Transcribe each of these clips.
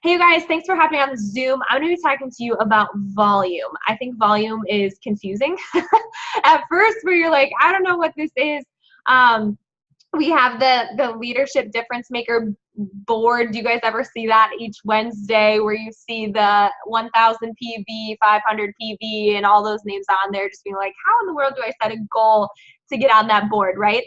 Hey you guys, thanks for hopping on Zoom. I'm going to be talking to you about volume. I think volume is confusing at first, where you're like, I don't know what this is. We have the leadership difference maker board. Do you guys ever see that each Wednesday where you see the 1000 PV, 500 PV, and all those names on there, just being like, how in the world do I set a goal to get on that board, right?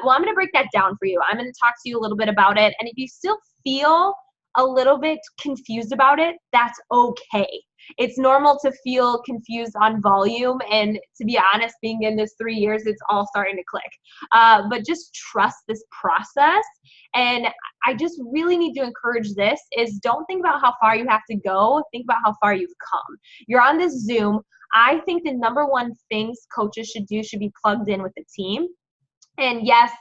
Well, I'm going to break that down for you. I'm going to talk to you a little bit about it. And if you still feel a little bit confused about it, that's okay. It's normal to feel confused on volume, and to be honest, being in this 3 years, it's all starting to click. But just trust this process. And I just really need to encourage this is don't think about how far you have to go, think about how far you've come. You're on this Zoom. I think the number one things coaches should do should be plugged in with the team. And yes,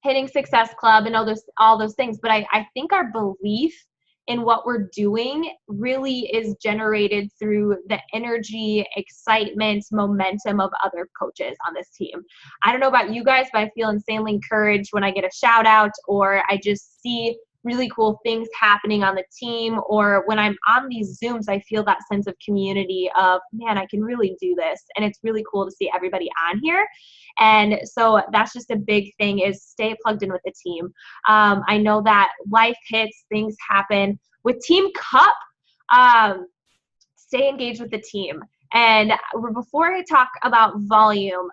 hitting Success Club and all those things, but I think our belief in what we're doing really is generated through the energy, excitement, momentum of other coaches on this team. I don't know about you guys, but I feel insanely encouraged when I get a shout out or I just see really cool things happening on the team, or when I'm on these Zooms, I feel that sense of community of, man, I can really do this. And it's really cool to see everybody on here. And so that's just a big thing, is stay plugged in with the team. I know that life hits, things happen. With Team Cup, stay engaged with the team. And before I talk about volume,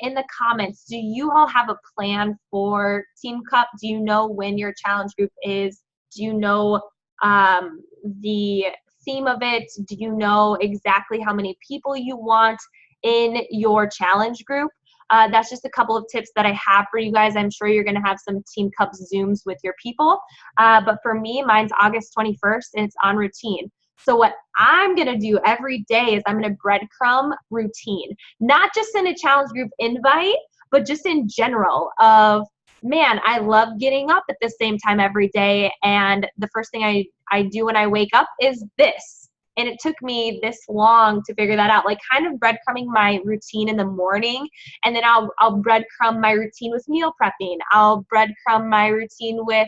in the comments, do you all have a plan for Team Cup? Do you know when your challenge group is? Do you know the theme of it? Do you know exactly how many people you want in your challenge group? That's just a couple of tips that I have for you guys. I'm sure you're going to have some Team Cup Zooms with your people. But for me, mine's August 21st, and it's on routine. So what I'm going to do every day is I'm going to breadcrumb routine, not just in a challenge group invite, but just in general of, man, I love getting up at the same time every day. And the first thing I do when I wake up is this. And it took me this long to figure that out, like kind of breadcrumbing my routine in the morning. And then I'll breadcrumb my routine with meal prepping. I'll breadcrumb my routine with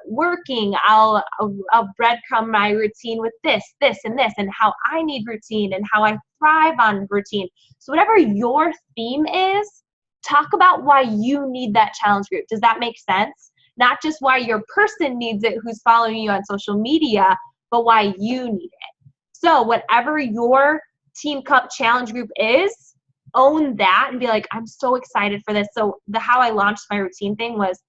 working. I'll breadcrumb my routine with this, and this, and how I need routine and how I thrive on routine. So whatever your theme is, talk about why you need that challenge group. Does that make sense? Not just why your person needs it who's following you on social media, but why you need it. So whatever your Team Cup challenge group is, own that and be like, I'm so excited for this. So how I launched my routine thing was,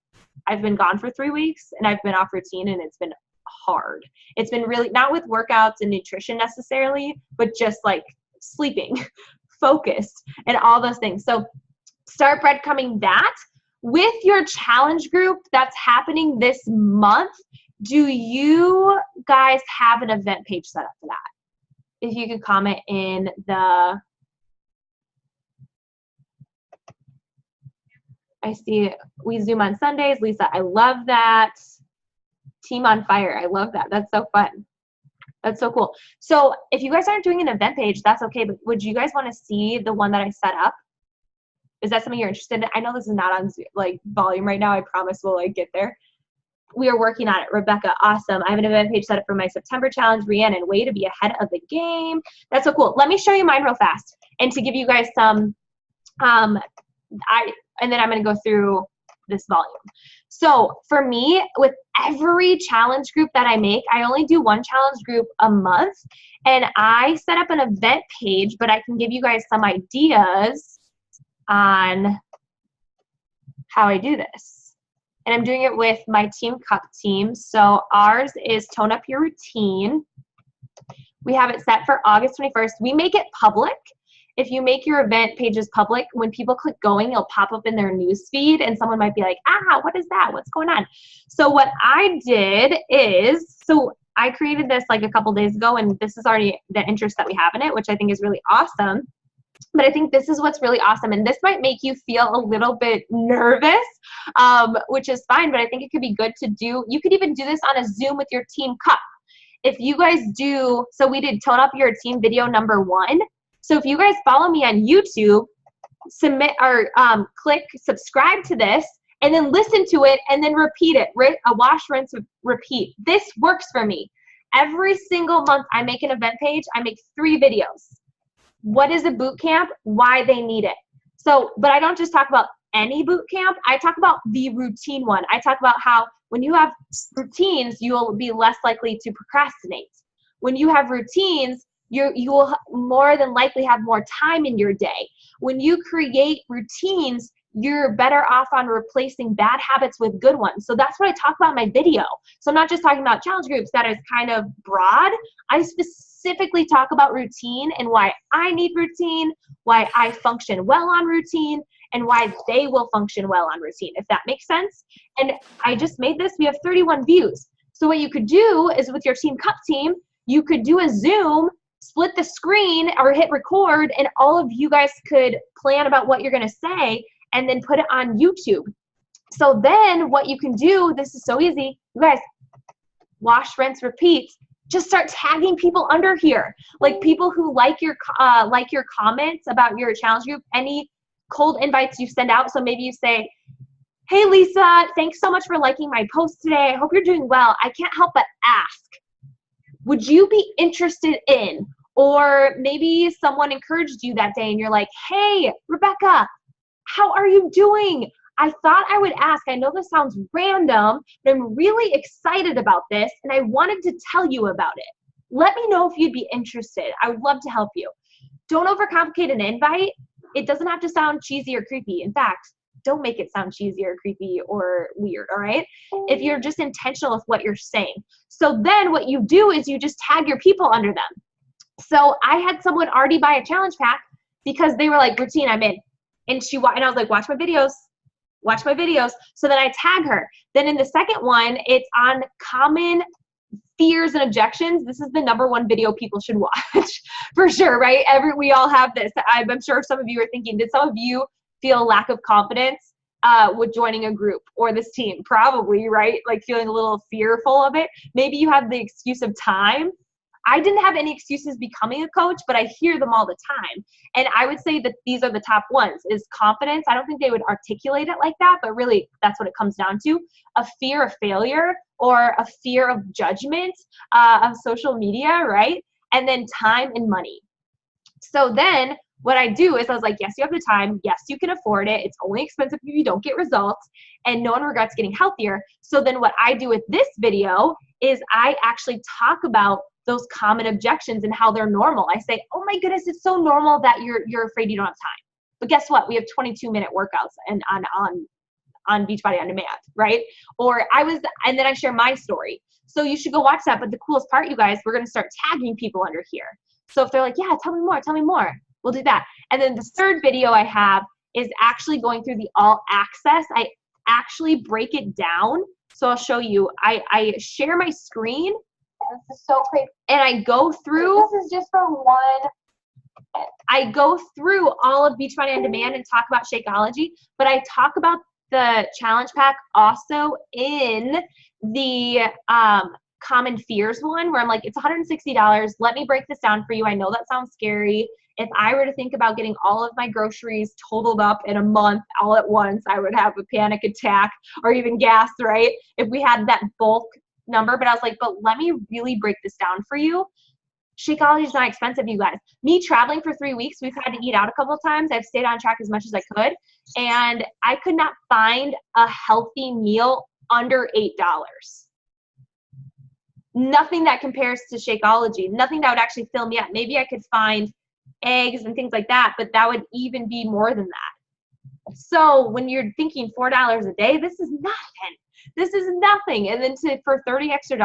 I've been gone for 3 weeks and I've been off routine, and it's been hard. It's been really, not with workouts and nutrition necessarily, but just like sleeping, focused, and all those things. So start breadcrumbing that. With your challenge group that's happening this month, do you guys have an event page set up for that? If you could comment in the, I see we Zoom on Sundays. Lisa, I love that. Team on Fire, I love that. That's so fun. That's so cool. So if you guys aren't doing an event page, that's okay, but would you guys want to see the one that I set up? Is that something you're interested in? I know this is not on like volume right now. I promise we'll like get there. We are working on it. Rebecca, awesome. I have an event page set up for my September challenge. Rhiannon, way to be ahead of the game. That's so cool. Let me show you mine real fast, and to give you guys some, and then I'm going to go through this volume. So for me, with every challenge group that I make, I only do one challenge group a month, and I set up an event page, but I can give you guys some ideas on how I do this. And I'm doing it with my Team Cup team. So ours is Tone Up Your Routine. We have it set for August 21st. We make it public. If you make your event pages public, when people click going, it'll pop up in their news feed, and someone might be like, what is that? What's going on? So what I did is, so I created this like a couple days ago, and this is already the interest that we have in it, which I think is really awesome. But I think this is what's really awesome, and this might make you feel a little bit nervous, which is fine, but I think it could be good to do. You could even do this on a Zoom with your Team Cup. If you guys do, so we did Tone Up Your Team video number 1. So if you guys follow me on YouTube, submit or click subscribe to this, and then listen to it and then repeat it. Wash, rinse, repeat. This works for me. Every single month I make an event page. I make 3 videos. What is a boot camp? Why they need it. So, but I don't just talk about any boot camp. I talk about the routine one. I talk about how when you have routines, you will be less likely to procrastinate. When you have routines, you will more than likely have more time in your day. When you create routines, you're better off on replacing bad habits with good ones. So that's what I talk about in my video. So I'm not just talking about challenge groups that is kind of broad. I specifically talk about routine and why I need routine, why I function well on routine, and why they will function well on routine, if that makes sense. And I just made this. We have 31 views. So what you could do is with your Team Cup team, you could do a Zoom, split the screen or hit record, and all of you guys could plan about what you're going to say and then put it on YouTube. So then what you can do, this is so easy. You guys, wash, rinse, repeat. Just start tagging people under here. Like people who like your comments about your challenge group, any cold invites you send out. So maybe you say, hey, Lisa, thanks so much for liking my post today. I hope you're doing well. I can't help but ask, would you be interested in, or maybe someone encouraged you that day and you're like, hey, Rebecca, how are you doing? I thought I would ask. I know this sounds random, but I'm really excited about this and I wanted to tell you about it. Let me know if you'd be interested. I would love to help you. Don't overcomplicate an invite. It doesn't have to sound cheesy or creepy. In fact, don't make it sound cheesy or creepy or weird, all right? If you're just intentional with what you're saying. So then what you do is you just tag your people under them. So I had someone already buy a challenge pack because they were like, routine, I'm in. And I was like, watch my videos. Watch my videos. So then I tag her. Then in the second one, it's on common fears and objections. This is the #1 video people should watch for sure, right? We all have this. I'm sure some of you are thinking, did some of you feel lack of confidence with joining a group or this team? Probably, right? Like feeling a little fearful of it. Maybe you have the excuse of time. I didn't have any excuses becoming a coach, but I hear them all the time. And I would say that these are the top ones, is confidence. I don't think they would articulate it like that, but really that's what it comes down to. A fear of failure or a fear of judgment of social media, right? And then time and money. So then what I do is I was like, yes, you have the time. Yes, you can afford it. It's only expensive if you don't get results, and no one regrets getting healthier. So then what I do with this video is I actually talk about those common objections and how they're normal. I say, oh my goodness, it's so normal that you're afraid you don't have time. But guess what? We have 22-minute workouts and on Beachbody On Demand, right? And then I share my story. So you should go watch that. But the coolest part, you guys, we're gonna start tagging people under here. So if they're like, yeah, tell me more, we'll do that. And then the third video I have is actually going through the all access. I actually break it down. So I'll show you. I share my screen. This is so crazy. And I go through. This is just from one. I go through all of Beachbody On Demand and talk about Shakeology, but I talk about the challenge pack also in the common fears one, where I'm like, it's $160. Let me break this down for you. I know that sounds scary. If I were to think about getting all of my groceries totaled up in a month all at once, I would have a panic attack or even gas, right? If we had that bulk number. But I was like, but let me really break this down for you. Shakeology is not expensive, you guys. Me traveling for 3 weeks, we've had to eat out a couple of times. I've stayed on track as much as I could, and I could not find a healthy meal under $8. Nothing that compares to Shakeology. Nothing that would actually fill me up. Maybe I could find eggs and things like that, but that would even be more than that. So when you're thinking $4 a day, this is nothing. This is nothing. And then for $30 extra,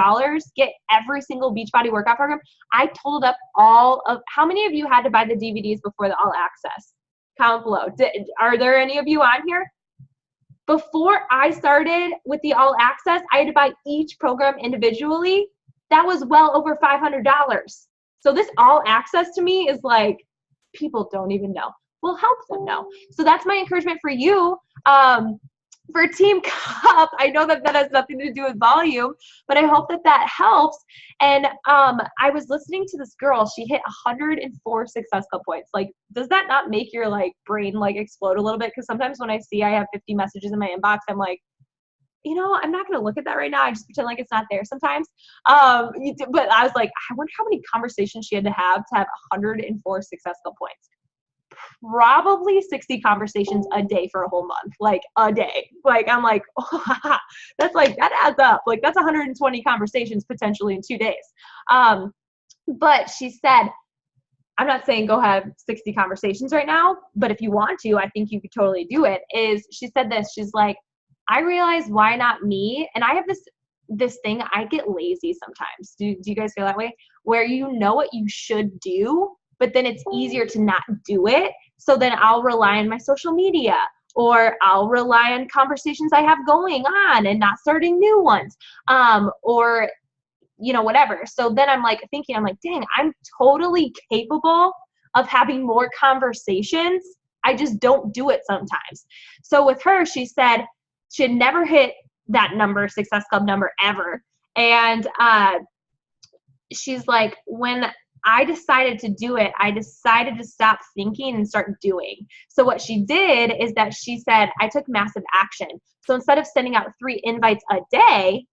get every single Beachbody workout program. I totaled up all of, how many of you had to buy the DVDs before the all access? Comment below. Are there any of you on here? Before I started with the all access, I had to buy each program individually. That was well over $500. So this all access to me is like, people don't even know. We'll help them know. So that's my encouragement for you. for Team Cup, I know that that has nothing to do with volume, but I hope that that helps. And I was listening to this girl. She hit 104 Success Club points. Like, does that not make your like brain like explode a little bit? Because sometimes when I see I have 50 messages in my inbox, I'm like, you know, I'm not going to look at that right now. I just pretend like it's not there sometimes. But I was like, I wonder how many conversations she had to have 104 Success Club points. Probably 60 conversations a day for a whole month, like a day. Like, I'm like, oh, that's like, that adds up. Like, that's 120 conversations potentially in 2 days. But she said, I'm not saying go have 60 conversations right now, but if you want to, I think you could totally do it. She said this, she's like, I realized why not me? And I have this thing, I get lazy sometimes. Do you guys feel that way? Where you know what you should do, but then it's easier to not do it. So then I'll rely on my social media, or I'll rely on conversations I have going on and not starting new ones, or, you know, whatever. So then I'm like thinking, I'm like, dang, I'm totally capable of having more conversations. I just don't do it sometimes. So with her, she said she had never hit that number, Success Club number, ever. And she's like, when I decided to do it, I decided to stop thinking and start doing. So what she did is that she said, I took massive action. So instead of sending out 3 invites a day,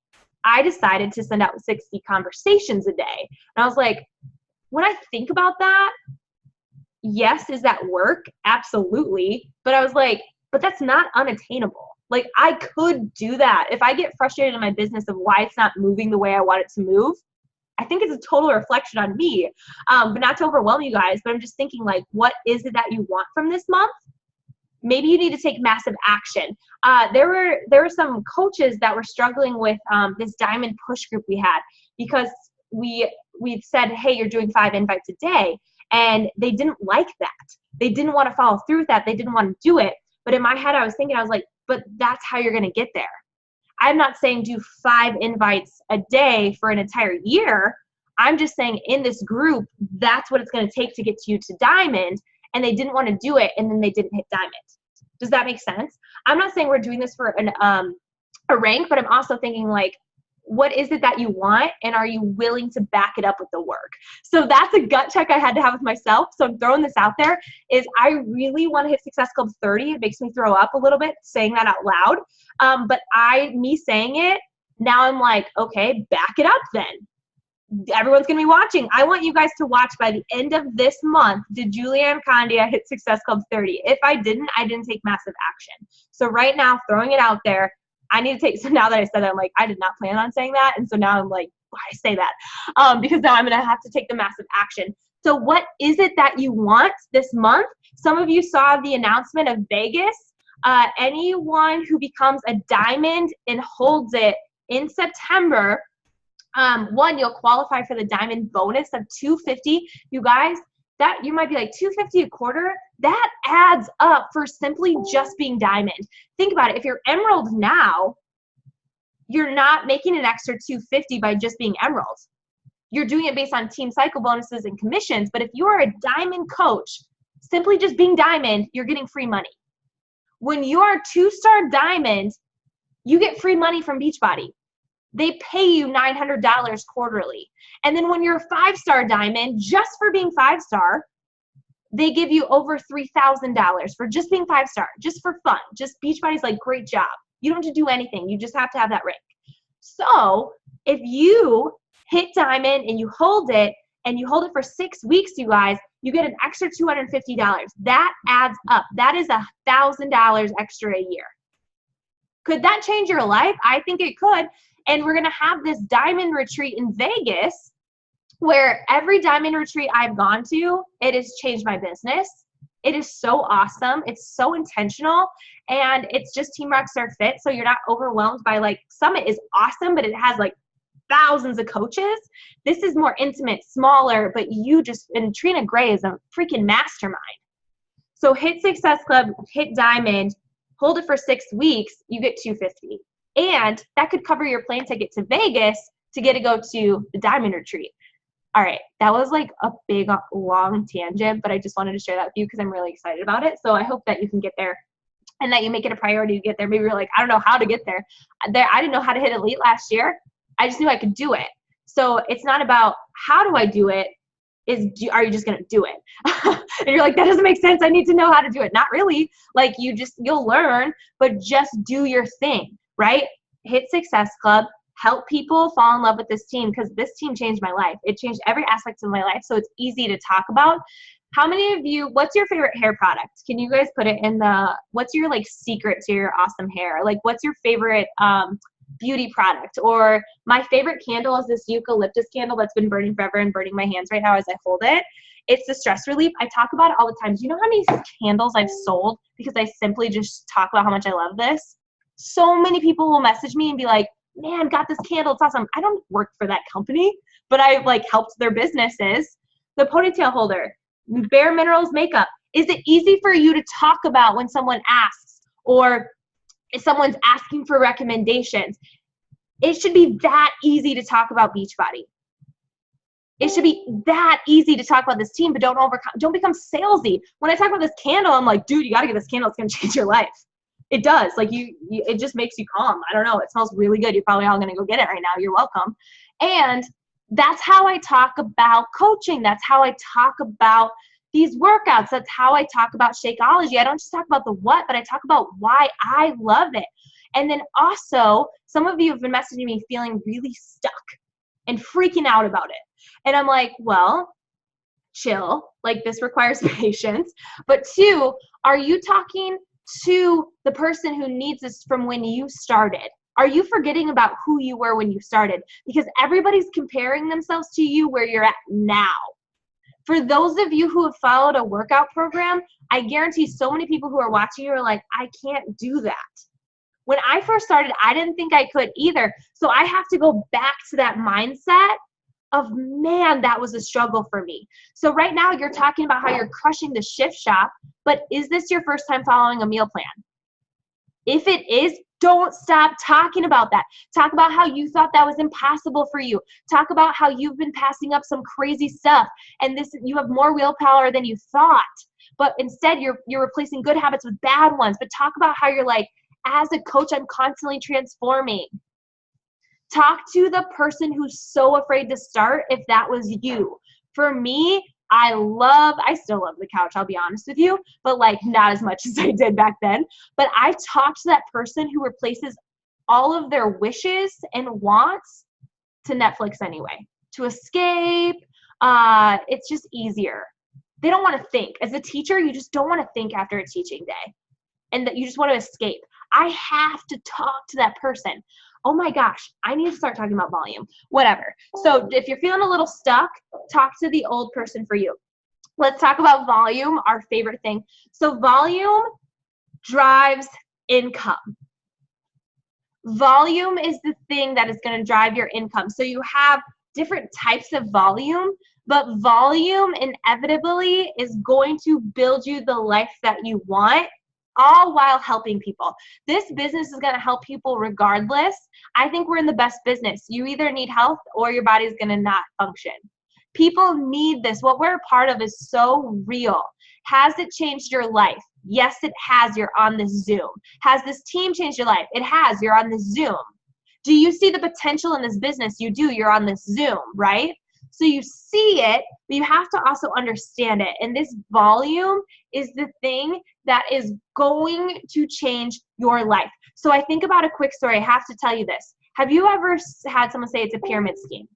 I decided to send out 60 conversations a day. And I was like, when I think about that, yes, is that work? Absolutely. But I was like, but that's not unattainable. Like, I could do that. If I get frustrated in my business of why it's not moving the way I want it to move, I think it's a total reflection on me, but not to overwhelm you guys, but I'm just thinking, like, what is it that you want from this month? Maybe you need to take massive action. There were some coaches that were struggling with this diamond push group we had, because we said, hey, you're doing 5 invites a day, and they didn't like that. They didn't want to follow through with that. They didn't want to do it. But in my head, I was thinking, I was like, but that's how you're going to get there. I'm not saying do 5 invites a day for an entire year. I'm just saying in this group, that's what it's going to take to get you to diamond. And they didn't want to do it, and then they didn't hit diamond. Does that make sense? I'm not saying we're doing this for a rank, but I'm also thinking, like, what is it that you want, and are you willing to back it up with the work? So that's a gut check I had to have with myself. So I'm throwing this out there, is I really want to hit Success Club 30. It makes me throw up a little bit saying that out loud. But me saying it, now I'm like, okay, back it up then. Everyone's going to be watching. I want you guys to watch by the end of this month, did Julianne Condia hit Success Club 30? If I didn't take massive action. So right now, throwing it out there, I need to take, so now that I said that, I'm like, I did not plan on saying that. And so now I'm like, why say that? Because now I'm going to have to take the massive action. So what is it that you want this month? Some of you saw the announcement of Vegas. Anyone who becomes a diamond and holds it in September, you'll qualify for the diamond bonus of $250. You guys, that you might be like, $250 a quarter, that adds up for simply just being diamond. Think about it. If you're emerald now, you're not making an extra $250 by just being emerald. You're doing it based on team cycle bonuses and commissions. But if you are a diamond coach, simply just being diamond, you're getting free money. When you are 2-star diamond, you get free money from Beachbody. They pay you $900 quarterly. And then when you're a 5-star diamond, just for being 5-star, they give you over $3,000 for just being 5-star, just for fun. Just Beachbody's like, great job. You don't have to do anything. You just have to have that rank. So if you hit diamond and you hold it for 6 weeks, you guys, you get an extra $250. That adds up. That is $1,000 extra a year. Could that change your life? I think it could. And we're going to have this diamond retreat in Vegas, where every diamond retreat I've gone to, it has changed my business. It is so awesome. It's so intentional. And it's just Team Rockstar Fit. So you're not overwhelmed by, like, Summit is awesome, but it has like thousands of coaches. This is more intimate, smaller, but and Trina Gray is a freaking mastermind. So hit Success Club, hit diamond, hold it for 6 weeks, you get $250. And that could cover your plane ticket to Vegas to get to go to the diamond retreat. All right, that was like a big, long tangent, but I just wanted to share that with you because I'm really excited about it. So I hope that you can get there and that you make it a priority to get there. Maybe you're like, I don't know how to get there. I didn't know how to hit elite last year. I just knew I could do it. So it's not about how do I do it, are you just going to do it? And you're like, that doesn't make sense. I need to know how to do it. Not really. Like you'll learn, but just do your thing, right? Hit Success Club, help people fall in love with this team, because this team changed my life. It changed every aspect of my life. So it's easy to talk about. How many of you, what's your favorite hair product? Can you guys put it in what's your like secret to your awesome hair? Like what's your favorite beauty product? Or my favorite candle is this eucalyptus candle that's been burning forever and burning my hands right now as I hold it. It's the stress relief. I talk about it all the time. Do you know how many candles I've sold because I simply just talk about how much I love this? So many people will message me and be like, man, got this candle. It's awesome. I don't work for that company, but I've like helped their businesses. The ponytail holder, Bare Minerals makeup. Is it easy for you to talk about when someone asks, or if someone's asking for recommendations? It should be that easy to talk about Beachbody. It should be that easy to talk about this team, but don't become salesy. When I talk about this candle, I'm like, dude, you got to get this candle. It's going to change your life. It does. Like it just makes you calm. I don't know. It smells really good. You're probably all going to go get it right now. You're welcome. And that's how I talk about coaching. That's how I talk about these workouts. That's how I talk about Shakeology. I don't just talk about the what, but I talk about why I love it. And then also, some of you have been messaging me feeling really stuck and freaking out about it. And I'm like, well, chill. Like this requires patience. But two, are you talking to the person who needs this from when you started? Are you forgetting about who you were when you started? Because everybody's comparing themselves to you where you're at now. For those of you who have followed a workout program, I guarantee so many people who are watching you are like, I can't do that. When I first started, I didn't think I could either. So I have to go back to that mindset of, man, that was a struggle for me. So right now you're talking about how you're crushing the Shift Shop, but is this your first time following a meal plan? If it is, don't stop talking about that. Talk about how you thought that was impossible for you. Talk about how you've been passing up some crazy stuff and you have more willpower than you thought. But instead you're replacing good habits with bad ones. But talk about how you're like, as a coach, I'm constantly transforming. Talk to the person who's so afraid to start if that was you. For me, I still love the couch, I'll be honest with you, but like not as much as I did back then. But I talk to that person who replaces all of their wishes and wants to Netflix anyway, to escape. It's just easier. They don't want to think. As a teacher, you just don't want to think after a teaching day, and that you just want to escape. I have to talk to that person. Oh my gosh, I need to start talking about volume. Whatever. So if you're feeling a little stuck, talk to the old person for you. Let's talk about volume, our favorite thing. So volume drives income. Volume is the thing that is going to drive your income. So you have different types of volume, but volume inevitably is going to build you the life that you want, all while helping people. This business is going to help people regardless. I think we're in the best business. You either need health or your body's going to not function. People need this. What we're a part of is so real. Has it changed your life? Yes, it has. You're on this Zoom. Has this team changed your life? It has. You're on this Zoom. Do you see the potential in this business? You do. You're on this Zoom, right? So you see it, but you have to also understand it. And this volume is the thing that is going to change your life. So I think about a quick story. I have to tell you this. Have you ever had someone say it's a pyramid scheme?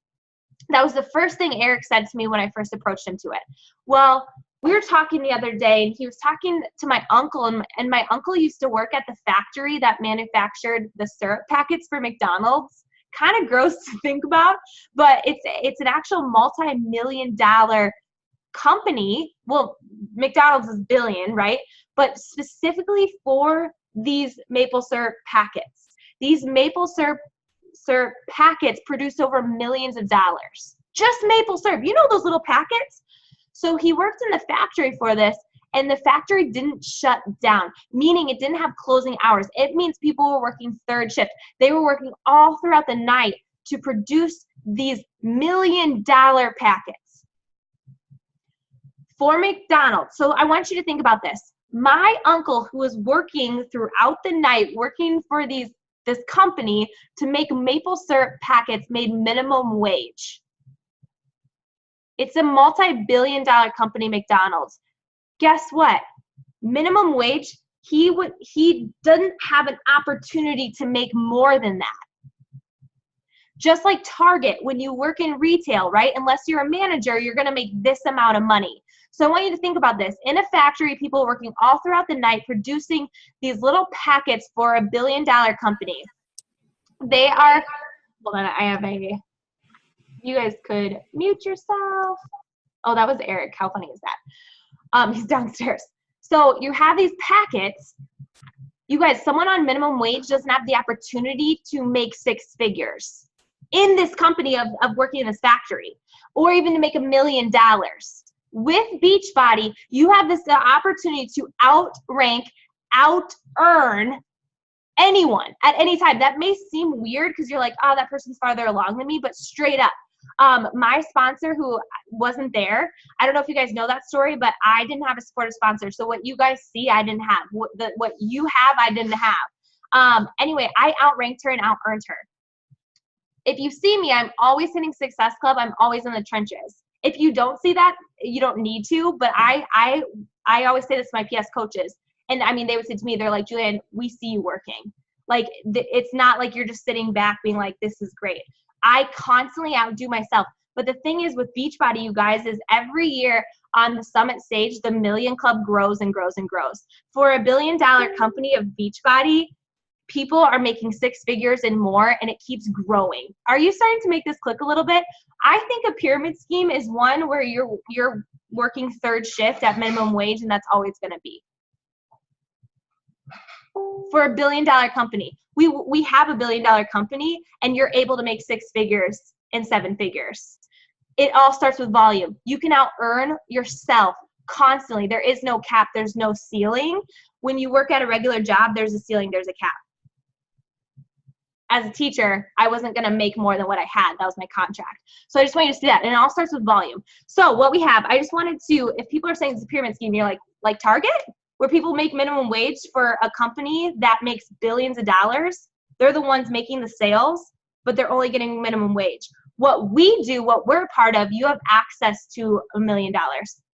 That was the first thing Eric said to me when I first approached him to it. Well, we were talking the other day, and he was talking to my uncle, and my uncle used to work at the factory that manufactured the syrup packets for McDonald's. Kind of gross to think about, but it's an actual multi-million-dollar company. Well, McDonald's is billion, right? But specifically for these maple syrup packets. These maple syrup packets produce over millions of dollars. Just maple syrup. You know those little packets? So he worked in the factory for this, and the factory didn't shut down, meaning it didn't have closing hours. It means people were working third shift. They were working all throughout the night to produce these million-dollar packets for McDonald's. So I want you to think about this. My uncle, who was working throughout the night, working for this company to make maple syrup packets, made minimum wage. It's a multi-billion-dollar company, McDonald's. Guess what? Minimum wage, he doesn't have an opportunity to make more than that. Just like Target, when you work in retail, right? Unless you're a manager, you're going to make this amount of money. So I want you to think about this. In a factory, people are working all throughout the night producing these little packets for $1 billion company. They are, hold on, you guys could mute yourself. Oh, that was Eric. How funny is that? He's downstairs. So you have these packets. You guys, someone on minimum wage doesn't have the opportunity to make 6 figures in this company of working in this factory, or even to make $1 million. With Beachbody, you have this opportunity to outrank, out-earn anyone at any time. That may seem weird because you're like, oh, that person's farther along than me, but straight up. My sponsor, who wasn't there, I don't know if you guys know that story, but I didn't have a supportive sponsor. So what you guys see, I didn't have. What you have, I didn't have. Anyway, I outranked her and out-earned her. If you see me, I'm always hitting Success Club. I'm always in the trenches. If you don't see that, you don't need to, but I always say this to my PS coaches. And I mean, they would say to me, they're like, Julianne, we see you working. Like, it's not like you're just sitting back being like, this is great. I constantly outdo myself. But the thing is with Beachbody, you guys, is every year on the summit stage, the Million Club grows and grows and grows. For $1 billion company of Beachbody, people are making 6 figures and more, and it keeps growing. Are you starting to make this click a little bit? I think a pyramid scheme is one where you're working 3rd shift at minimum wage, and that's always going to be. For $1 billion company, we have $1 billion company, and you're able to make 6 figures and 7 figures. It all starts with volume. You can out-earn yourself constantly. There is no cap. There's no ceiling. When you work at a regular job, there's a ceiling. There's a cap. As a teacher, I wasn't going to make more than what I had. That was my contract. So I just want you to see that. And it all starts with volume. So what we have, I just wanted to, if people are saying it's a pyramid scheme, you're like Target, where people make minimum wage for a company that makes billions of dollars. They're the ones making the sales, but they're only getting minimum wage. What we do, what we're part of, you have access to $1 million,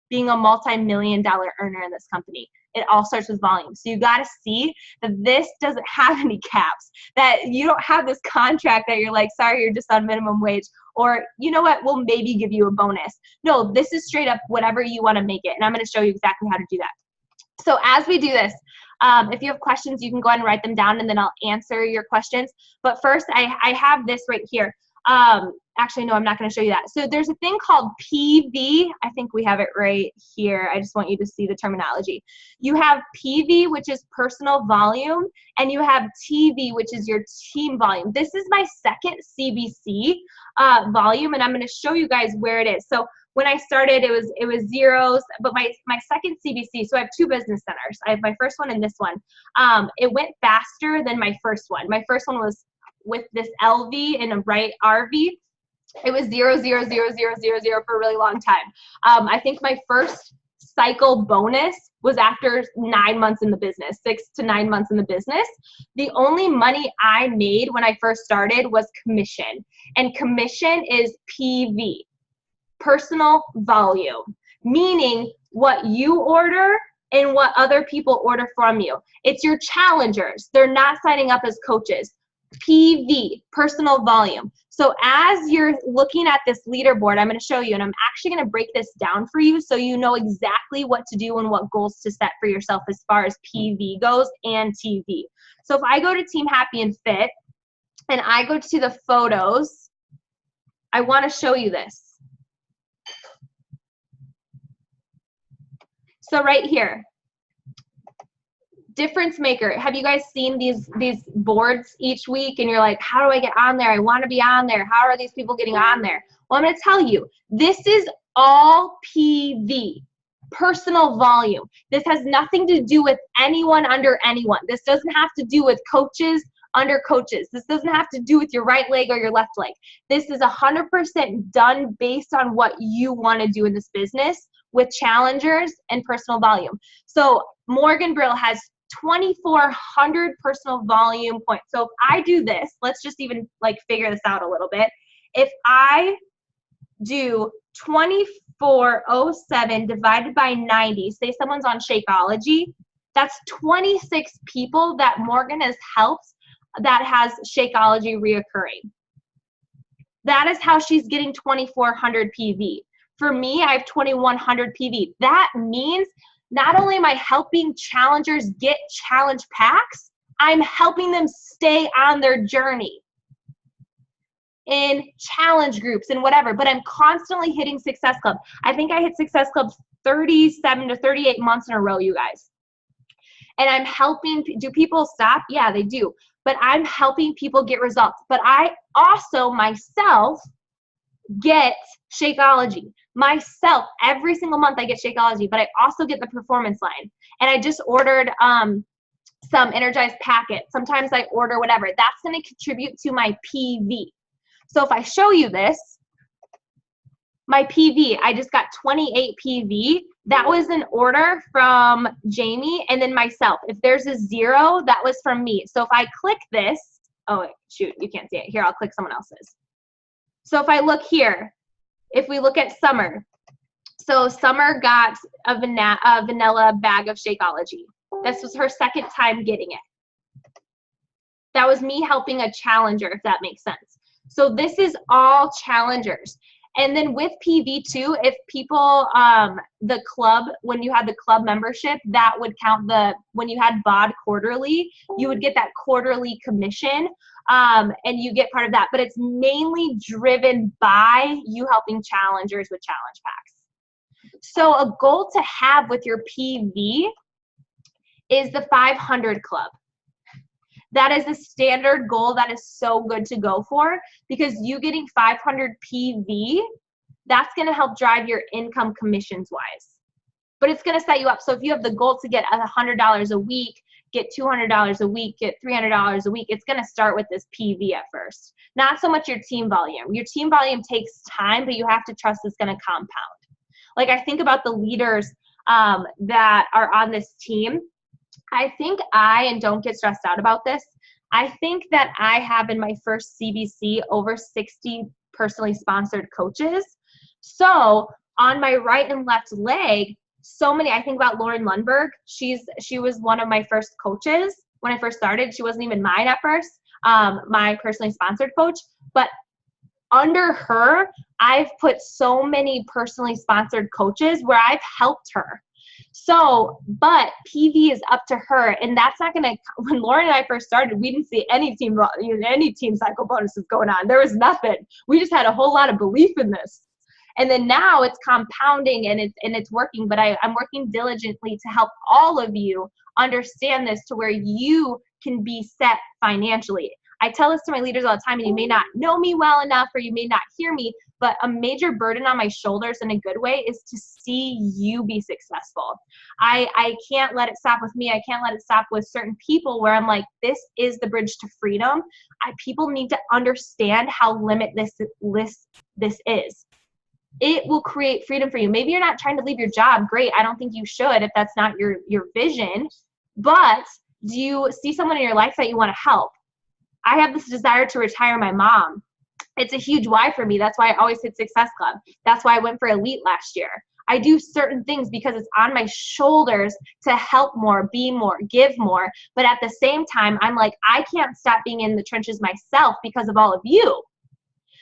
being a multi-million-dollar earner in this company. It all starts with volume. So you got to see that this doesn't have any caps, that you don't have this contract that you're like, sorry, you're just on minimum wage, or you know what, we'll maybe give you a bonus. No, this is straight up whatever you want to make it. And I'm going to show you exactly how to do that. So as we do this, if you have questions, you can go ahead and write them down, and then I'll answer your questions. But first, I have this right here. Actually, no, I'm not going to show you that. So there's a thing called PV. I think we have it right here. I just want you to see the terminology. You have PV, which is personal volume, and you have TV, which is your team volume. This is my second CBC volume, and I'm going to show you guys where it is. So when I started, it was zeros, but my second CBC, so I have 2 business centers. I have my first one and this one. It went faster than my first one. My first one was with this LV and a right RV. It was 0, 0, 0, 0, 0, 0 for a really long time. I think my first cycle bonus was after 9 months in the business, 6 to 9 months in the business. The only money I made when I first started was commission. And commission is PV, personal volume, meaning what you order and what other people order from you. It's your challengers. They're not signing up as coaches. PV, personal volume. So as you're looking at this leaderboard, I'm going to show you, and I'm actually going to break this down for you so you know exactly what to do and what goals to set for yourself as far as PV goes and TV. So if I go to Team Happy and Fit and I go to the photos, I want to show you this. So right here, difference maker. Have you guys seen these boards each week and you're like, how do I get on there? I want to be on there. How are these people getting on there? Well, I'm going to tell you, this is all PV, personal volume. This has nothing to do with anyone under anyone. This doesn't have to do with coaches under coaches. This doesn't have to do with your right leg or your left leg. This is 100% done based on what you want to do in this business, with challengers and personal volume. So Morgan Brill has 2,400 personal volume points. So if I do this, let's just even like figure this out a little bit. If I do 2,407 divided by 90, say someone's on Shakeology, that's 26 people that Morgan has helped that has Shakeology reoccurring. That is how she's getting 2,400 PV. For me, I have 2,100 PV. That means not only am I helping challengers get challenge packs, I'm helping them stay on their journey in challenge groups and whatever, but I'm constantly hitting Success Club. I think I hit Success Club 37 to 38 months in a row, you guys. And I'm helping, do people stop? Yeah, they do. But I'm helping people get results. But I also myself get Shakeology. Myself, every single month I get Shakeology, but I also get the performance line. And I just ordered some energized packets. Sometimes I order whatever. That's going to contribute to my PV. So if I show you this, my PV, I just got 28 PV. That was an order from Jamie and then myself. If there's a 0, that was from me. So if I click this, oh, shoot, you can't see it. Here, I'll click someone else's. So if I look here, if we look at Summer, so Summer got a vanilla bag of Shakeology. This was her second time getting it. That was me helping a challenger, if that makes sense. So this is all challengers. And then with PV too, if people, the club, when you had the club membership, that would count when you had BOD quarterly, you would get that quarterly commission, and you get part of that. But it's mainly driven by you helping challengers with challenge packs. So a goal to have with your PV is the 500 club. That is a standard goal that is so good to go for, because you getting 500 PV, that's going to help drive your income commissions wise. But it's going to set you up. So if you have the goal to get $100 a week, get $200 a week, get $300 a week, it's going to start with this PV at first. Not so much your team volume. Your team volume takes time, but you have to trust it's going to compound. Like I think about the leaders that are on this team. I think and don't get stressed out about this, I think that I have in my first CBC over 60 personally sponsored coaches. So on my right and left leg, so many, I think about Lauren Lundberg. She was one of my first coaches when I first started. She wasn't even mine at first, my personally sponsored coach. But under her, I've put so many personally sponsored coaches where I've helped her. So, but PV is up to her, and that's not gonna. When Lauren and I first started, we didn't see any team cycle bonuses going on. There was nothing. We just had a whole lot of belief in this, and then now it's compounding and it's working. But I'm working diligently to help all of you understand this to where you can be set financially. I tell this to my leaders all the time, and you may not know me well enough, or you may not hear me, but a major burden on my shoulders in a good way is to see you be successful. I can't let it stop with me. I can't let it stop with certain people where I'm like, this is the bridge to freedom. People need to understand how limitless this is. It will create freedom for you. Maybe you're not trying to leave your job. Great. I don't think you should if that's not your vision. But do you see someone in your life that you want to help? I have this desire to retire my mom. It's a huge why for me. That's why I always hit Success Club. That's why I went for Elite last year. I do certain things because it's on my shoulders to help more, be more, give more. But at the same time, I'm like, I can't stop being in the trenches myself because of all of you.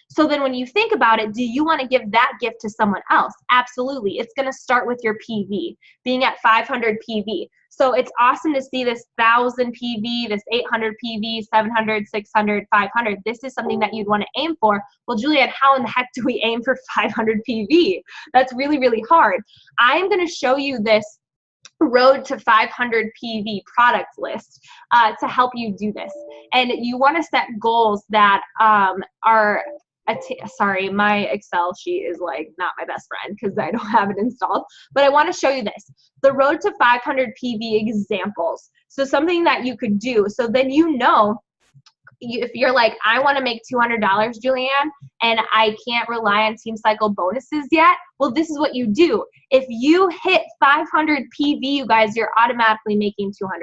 So then when you think about it, do you want to give that gift to someone else? Absolutely. It's going to start with your PV, being at 500 PV. So it's awesome to see this 1,000 PV, this 800 PV, 700, 600, 500. This is something that you'd want to aim for. Well, Juliet, how in the heck do we aim for 500 PV? That's really, really hard. I am going to show you this road to 500 PV product list to help you do this. And you want to set goals that are sorry, my Excel sheet is like not my best friend because I don't have it installed, but I want to show you this. The road to 500 PV examples. So something that you could do. So then you know if you're like, I want to make $200, Julianne, and I can't rely on Team Cycle bonuses yet, well, this is what you do. If you hit 500 PV, you guys, you're automatically making $200.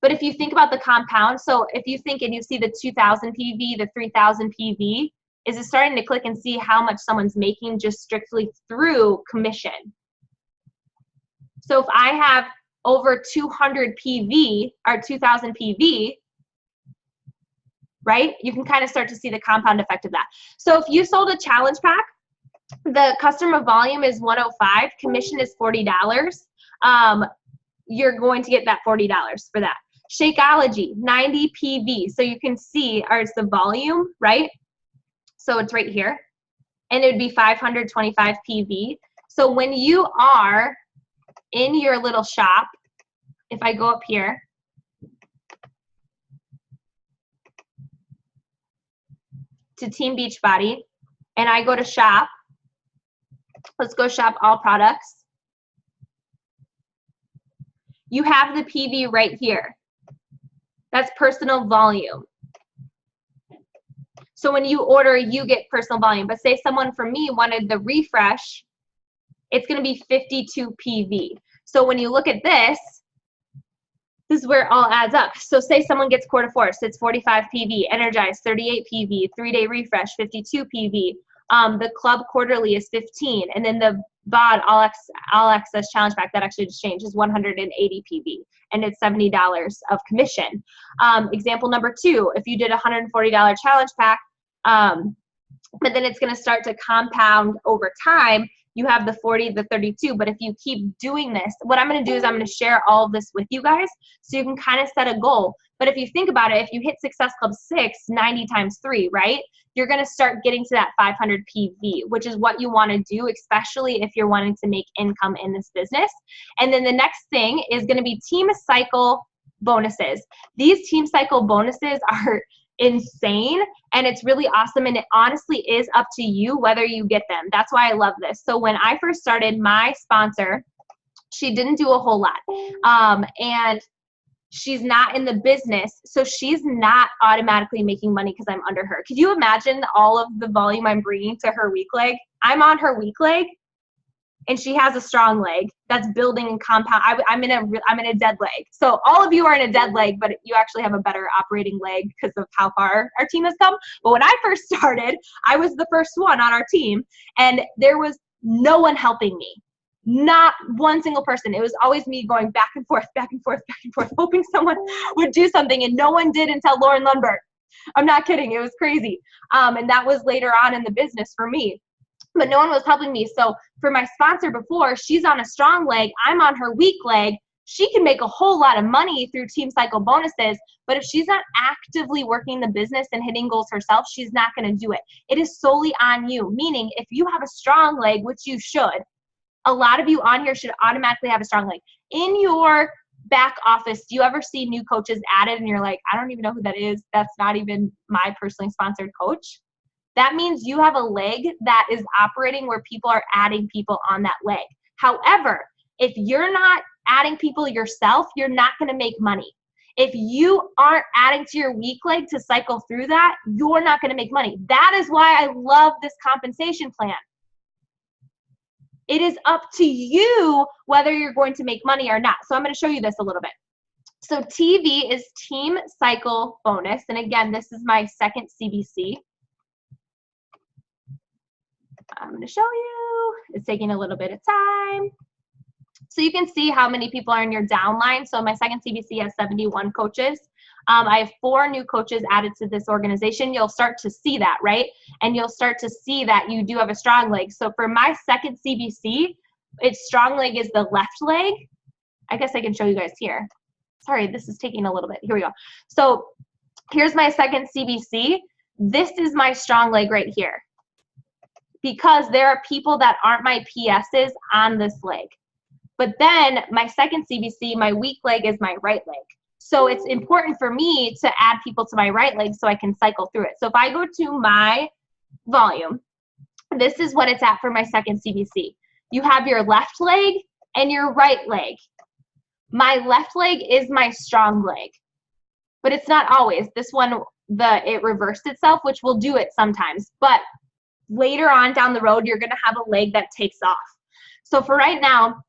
But if you think about the compound, so if you think and you see the 2,000 PV, the 3,000 PV, is it starting to click and see how much someone's making just strictly through commission? So if I have over 200 PV or 2,000 PV, right, you can kind of start to see the compound effect of that. So if you sold a challenge pack, the customer volume is 105, commission is $40. You're going to get that $40 for that. Shakeology, 90 PV. So you can see, or it's the volume, right? So it's right here. And it would be 525 PV. So when you are in your little shop, if I go up here, to Team Beachbody, and I go to shop, let's go shop all products. You have the PV right here. That's personal volume. So when you order, you get personal volume. But say someone from me wanted the refresh, it's going to be 52 PV. So when you look at this is where it all adds up. So say someone gets Core de Force, it's 45 PV, Energize 38 PV, 3-day refresh 52 PV. The Club Quarterly is 15, and then the VOD All Access Challenge Pack that actually just changed is 180 PV, and it's $70 of commission. Example number 2, if you did a $140 challenge pack, but then it's going to start to compound over time. You have the 40, the 32, but if you keep doing this, what I'm going to do is I'm going to share all of this with you guys so you can kind of set a goal. But if you think about it, if you hit Success Club 6, 90 times 3, right, you're going to start getting to that 500 PV, which is what you want to do, especially if you're wanting to make income in this business. And then the next thing is going to be Team Cycle bonuses. These Team Cycle bonuses are insane, and it's really awesome, and it honestly is up to you whether you get them. That's why I love this. So when I first started, my sponsor, she didn't do a whole lot, and she's not in the business, so she's not automatically making money because I'm under her. Could you imagine all of the volume I'm bringing to her weak leg? I'm on her weak leg, and she has a strong leg that's building and compound. I'm in a dead leg. So all of you are in a dead leg, but you actually have a better operating leg because of how far our team has come. But when I first started, I was the first one on our team, and there was no one helping me. Not one single person. It was always me going back and forth, back and forth, back and forth, hoping someone would do something, and no one did until Lauren Lundberg. I'm not kidding. It was crazy. And that was later on in the business for me. But no one was helping me. So for my sponsor before, she's on a strong leg, I'm on her weak leg. She can make a whole lot of money through Team Cycle bonuses, but if she's not actively working the business and hitting goals herself, she's not going to do it. It is solely on you, meaning if you have a strong leg, which you should, a lot of you on here should automatically have a strong leg. In your back office, do you ever see new coaches added and you're like, I don't even know who that is. That's not even my personally sponsored coach. That means you have a leg that is operating where people are adding people on that leg. However, if you're not adding people yourself, you're not going to make money. If you aren't adding to your weak leg to cycle through that, you're not going to make money. That is why I love this compensation plan. It is up to you whether you're going to make money or not. So I'm going to show you this a little bit. So TV is Team Cycle bonus. And again, this is my second CBC. I'm going to show you. It's taking a little bit of time. So you can see how many people are in your downline. So my second CBC has 71 coaches. I have 4 new coaches added to this organization. You'll start to see that, right? And you'll start to see that you do have a strong leg. So for my second CBC, its strong leg is the left leg. I guess I can show you guys here. Sorry, this is taking a little bit. Here we go. So here's my second CBC. This is my strong leg right here, because there are people that aren't my PSs on this leg. But then my second CBC, my weak leg is my right leg. So it's important for me to add people to my right leg so I can cycle through it. So if I go to my volume, this is what it's at for my second CBC. You have your left leg and your right leg. My left leg is my strong leg. but it's not always. This one, it reversed itself, which will do it sometimes. But later on down the road, you're going to have a leg that takes off. So for right now,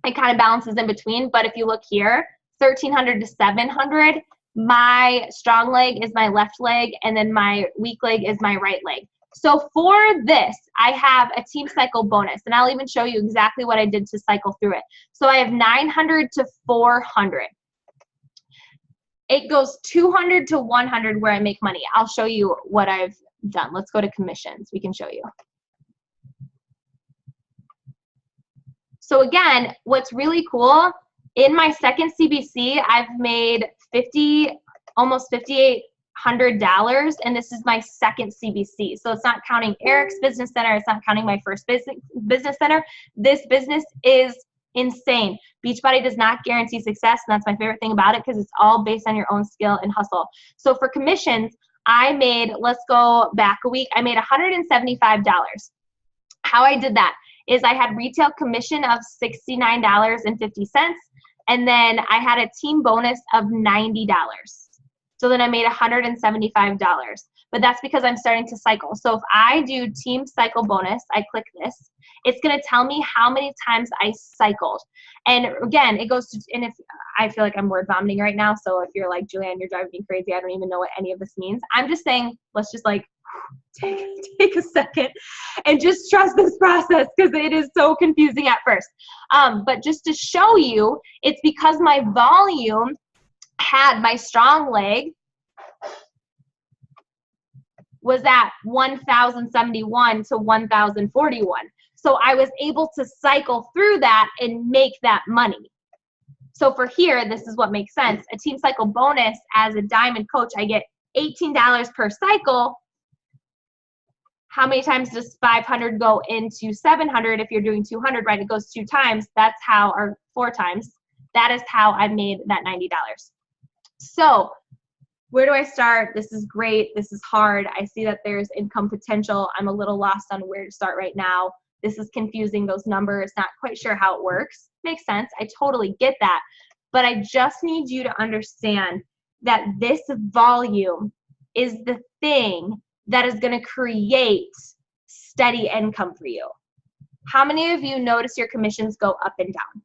it kind of balances in between. But if you look here, 1,300 to 700, my strong leg is my left leg, and then my weak leg is my right leg. So for this, I have a team cycle bonus, and I'll even show you exactly what I did to cycle through it. So I have 900 to 400. It goes 200 to 100 where I make money. I'll show you what I've done. Let's go to commissions. We can show you. So again, what's really cool, in my second CBC, I've made almost $5,800, and this is my second CBC. So it's not counting Eric's business center. It's not counting my first business center. This business is insane. Beachbody does not guarantee success, and that's my favorite thing about it, because it's all based on your own skill and hustle. So for commissions, I made, let's go back a week, I made $175. How I did that is I had retail commission of $69.50, and then I had a team bonus of $90. So then I made $175. But that's because I'm starting to cycle. So if I do team cycle bonus, I click this, it's going to tell me how many times I cycled. And again, it goes to, and if I feel like I'm word vomiting right now, so if you're like, Julianne, you're driving me crazy, I don't even know what any of this means. I'm just saying, let's just like take a second and just trust this process, because it is so confusing at first. But just to show you, it's because my volume had my strong leg was at 1,071 to 1,041. So I was able to cycle through that and make that money. So for here, this is what makes sense. A team cycle bonus as a diamond coach, I get $18 per cycle. How many times does 500 go into 700? If you're doing 200, right, it goes 2 times. That's how, or 4 times. That is how I made that $90. So where do I start? This is great. This is hard. I see that there's income potential. I'm a little lost on where to start right now. This is confusing, those numbers, not quite sure how it works. Makes sense. I totally get that. But I just need you to understand that this volume is the thing that is going to create steady income for you. How many of you notice your commissions go up and down?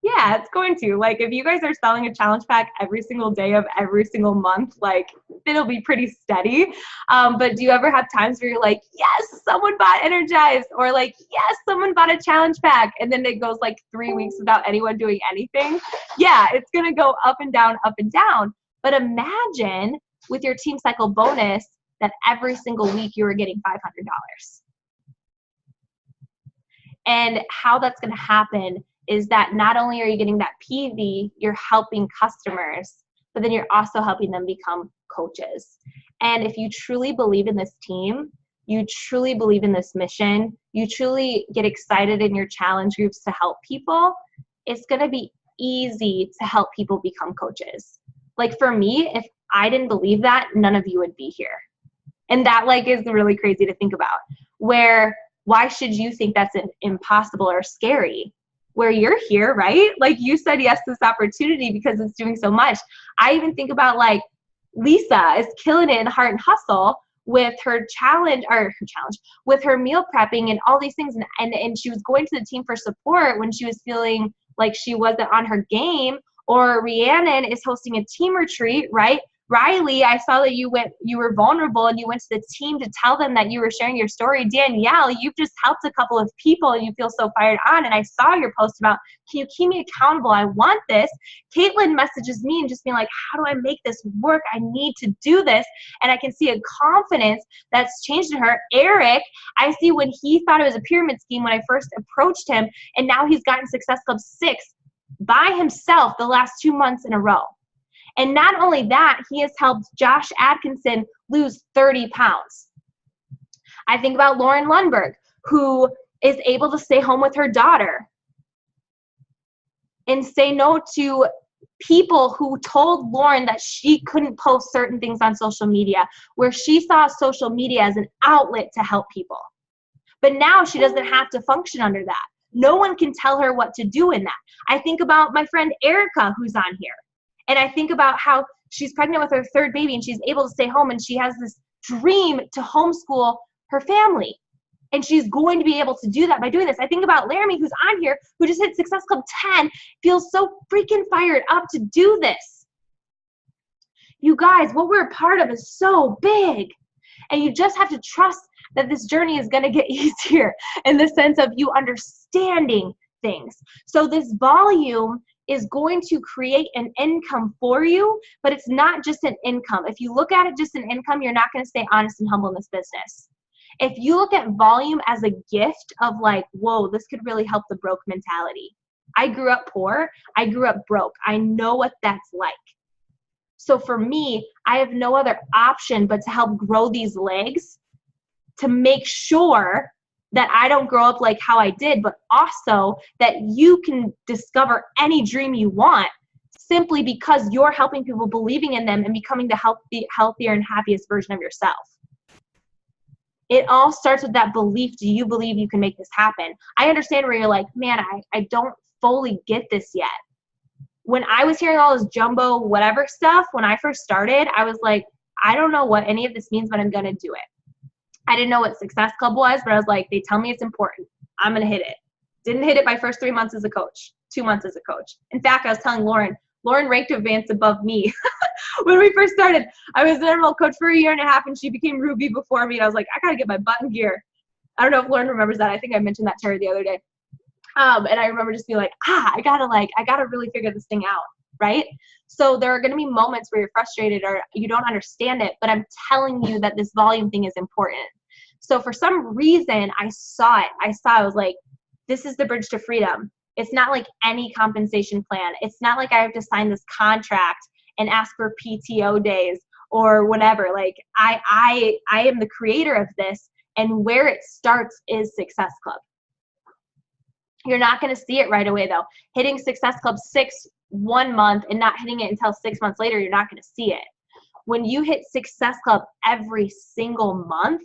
Yeah, it's going to. Like, if you guys are selling a challenge pack every single day of every single month, like, it'll be pretty steady. But do you ever have times where you're like, yes, someone bought Energized, or like, yes, someone bought a challenge pack, and then it goes like 3 weeks without anyone doing anything? Yeah, it's going to go up and down, up and down. But imagine with your team cycle bonus that every single week you were getting $500. And how that's going to happen is that not only are you getting that PV, you're helping customers, but then you're also helping them become coaches. And if you truly believe in this team, you truly believe in this mission, you truly get excited in your challenge groups to help people, it's going to be easy to help people become coaches. Like for me, if I didn't believe that, none of you would be here. And that like is really crazy to think about. Where, why should you think that's impossible or scary? Where you're here, right? Like you said yes to this opportunity because it's doing so much. I even think about like Lisa is killing it in Heart and Hustle with her challenge, with her meal prepping and all these things. And she was going to the team for support when she was feeling like she wasn't on her game. Or Rhiannon is hosting a team retreat, right? Riley, I saw that you were vulnerable and you went to the team to tell them that you were sharing your story. Danielle, you've just helped a couple of people and you feel so fired on. And I saw your post about, can you keep me accountable? I want this. Caitlin messages me and just being like, how do I make this work? I need to do this. And I can see a confidence that's changed in her. Eric, I see when he thought it was a pyramid scheme when I first approached him, and now he's gotten Success Club 6 by himself the last 2 months in a row. And not only that, he has helped Josh Atkinson lose 30 pounds. I think about Lauren Lundberg, who is able to stay home with her daughter and say no to people who told Lauren that she couldn't post certain things on social media, where she saw social media as an outlet to help people. But now she doesn't have to function under that. No one can tell her what to do in that. I think about my friend Erica, who's on here. And I think about how she's pregnant with her third baby and she's able to stay home and she has this dream to homeschool her family. And she's going to be able to do that by doing this. I think about Laramie, who's on here, who just hit Success Club 10, feels so freaking fired up to do this. You guys, what we're a part of is so big. And you just have to trust that this journey is going to get easier in the sense of you understanding things. So this volume is going to create an income for you, but it's not just an income. If you look at it just an income, you're not going to stay honest and humble in this business. If you look at volume as a gift of like, whoa, this could really help the broke mentality. I grew up poor. I grew up broke. I know what that's like. So for me, I have no other option but to help grow these legs to make sure that I don't grow up like how I did, but also that you can discover any dream you want simply because you're helping people, believing in them, and becoming the healthier and happiest version of yourself. It all starts with that belief. Do you believe you can make this happen? I understand where you're like, man, I don't fully get this yet. When I was hearing all this jumbo whatever stuff, when I first started, I was like, I don't know what any of this means, but I'm going to do it. I didn't know what Success Club was, but I was like, they tell me it's important. I'm going to hit it. Didn't hit it my first 3 months as a coach, 2 months as a coach. In fact, I was telling Lauren ranked advanced above me. When we first started, I was an Emerald coach for 1.5 years and she became Ruby before me. And I was like, I got to get my butt in gear. I don't know if Lauren remembers that. I think I mentioned that to her the other day. And I remember just being like, I gotta really figure this thing out, right? So there are going to be moments where you're frustrated or you don't understand it, but I'm telling you that this volume thing is important. So for some reason, I saw it. I was like, this is the bridge to freedom. It's not like any compensation plan. It's not like I have to sign this contract and ask for PTO days or whatever. Like I am the creator of this, and where it starts is Success Club. You're not going to see it right away though. Hitting Success Club 1 month and not hitting it until 6 months later, you're not going to see it. When you hit Success Club every single month,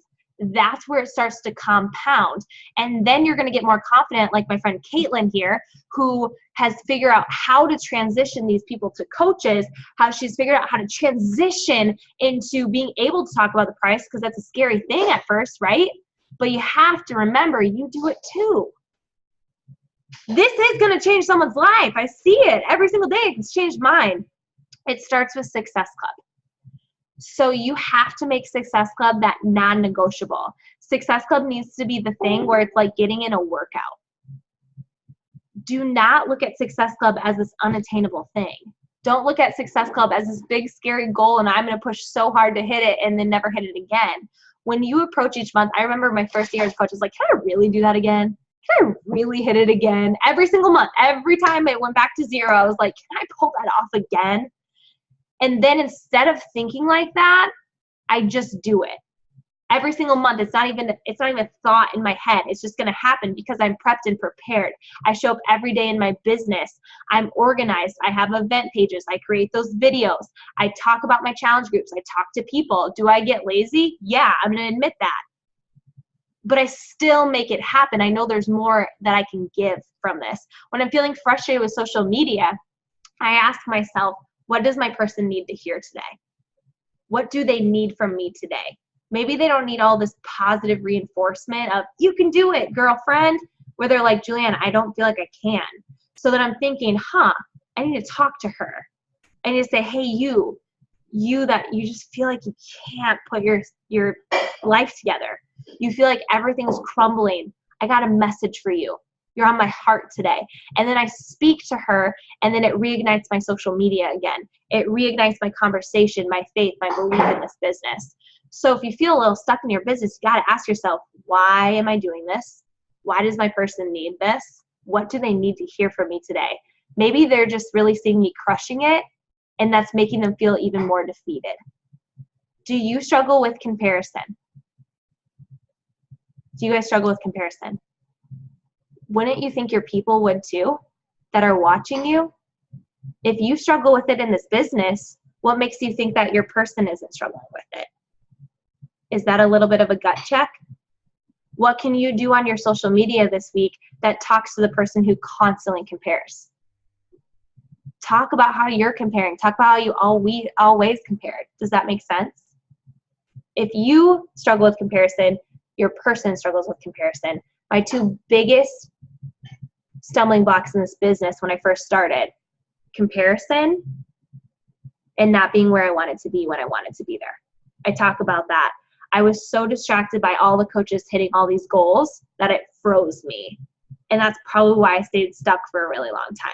that's where it starts to compound. And then you're going to get more confident, like my friend Caitlin here, who has figured out how to transition these people to coaches, how she's figured out how to transition into being able to talk about the price, because that's a scary thing at first, right? But you have to remember, you do it too. This is going to change someone's life. I see it every single day. It's changed mine. It starts with Success Club. So you have to make Success Club that non-negotiable. Success Club needs to be the thing where it's like getting in a workout. Do not look at Success Club as this unattainable thing. Don't look at Success Club as this big, scary goal and I'm going to push so hard to hit it and then never hit it again. When you approach each month, I remember my first year as coach was like, can I really do that again? Can I really hit it again? Every single month, every time it went back to 0, I was like, can I pull that off again? And then instead of thinking like that, I just do it. Every single month, it's not even a thought in my head. It's just going to happen because I'm prepped and prepared. I show up every day in my business. I'm organized. I have event pages. I create those videos. I talk about my challenge groups. I talk to people. Do I get lazy? Yeah, I'm going to admit that. But I still make it happen. I know there's more that I can give from this. When I'm feeling frustrated with social media, I ask myself, what does my person need to hear today? What do they need from me today? Maybe they don't need all this positive reinforcement of, you can do it, girlfriend, where they're like, Julianne, I don't feel like I can. So then I'm thinking, I need to talk to her. I need to say, hey, you that you just feel like you can't put your life together. You feel like everything's crumbling. I got a message for you. You're on my heart today. And then I speak to her, and then it reignites my social media again. It reignites my conversation, my faith, my belief in this business. So if you feel a little stuck in your business, you got to ask yourself, why am I doing this? Why does my person need this? What do they need to hear from me today? Maybe they're just really seeing me crushing it, and that's making them feel even more defeated. Do you struggle with comparison? Do you guys struggle with comparison? Wouldn't you think your people would too, that are watching you? If you struggle with it in this business, what makes you think that your person isn't struggling with it? Is that a little bit of a gut check? What can you do on your social media this week that talks to the person who constantly compares? Talk about how you're comparing. Talk about how we always compared. Does that make sense? If you struggle with comparison, your person struggles with comparison. My two biggest stumbling blocks in this business when I first started, comparison and not being where I wanted to be when I wanted to be there. I talk about that. I was so distracted by all the coaches hitting all these goals that it froze me. And that's probably why I stayed stuck for a really long time.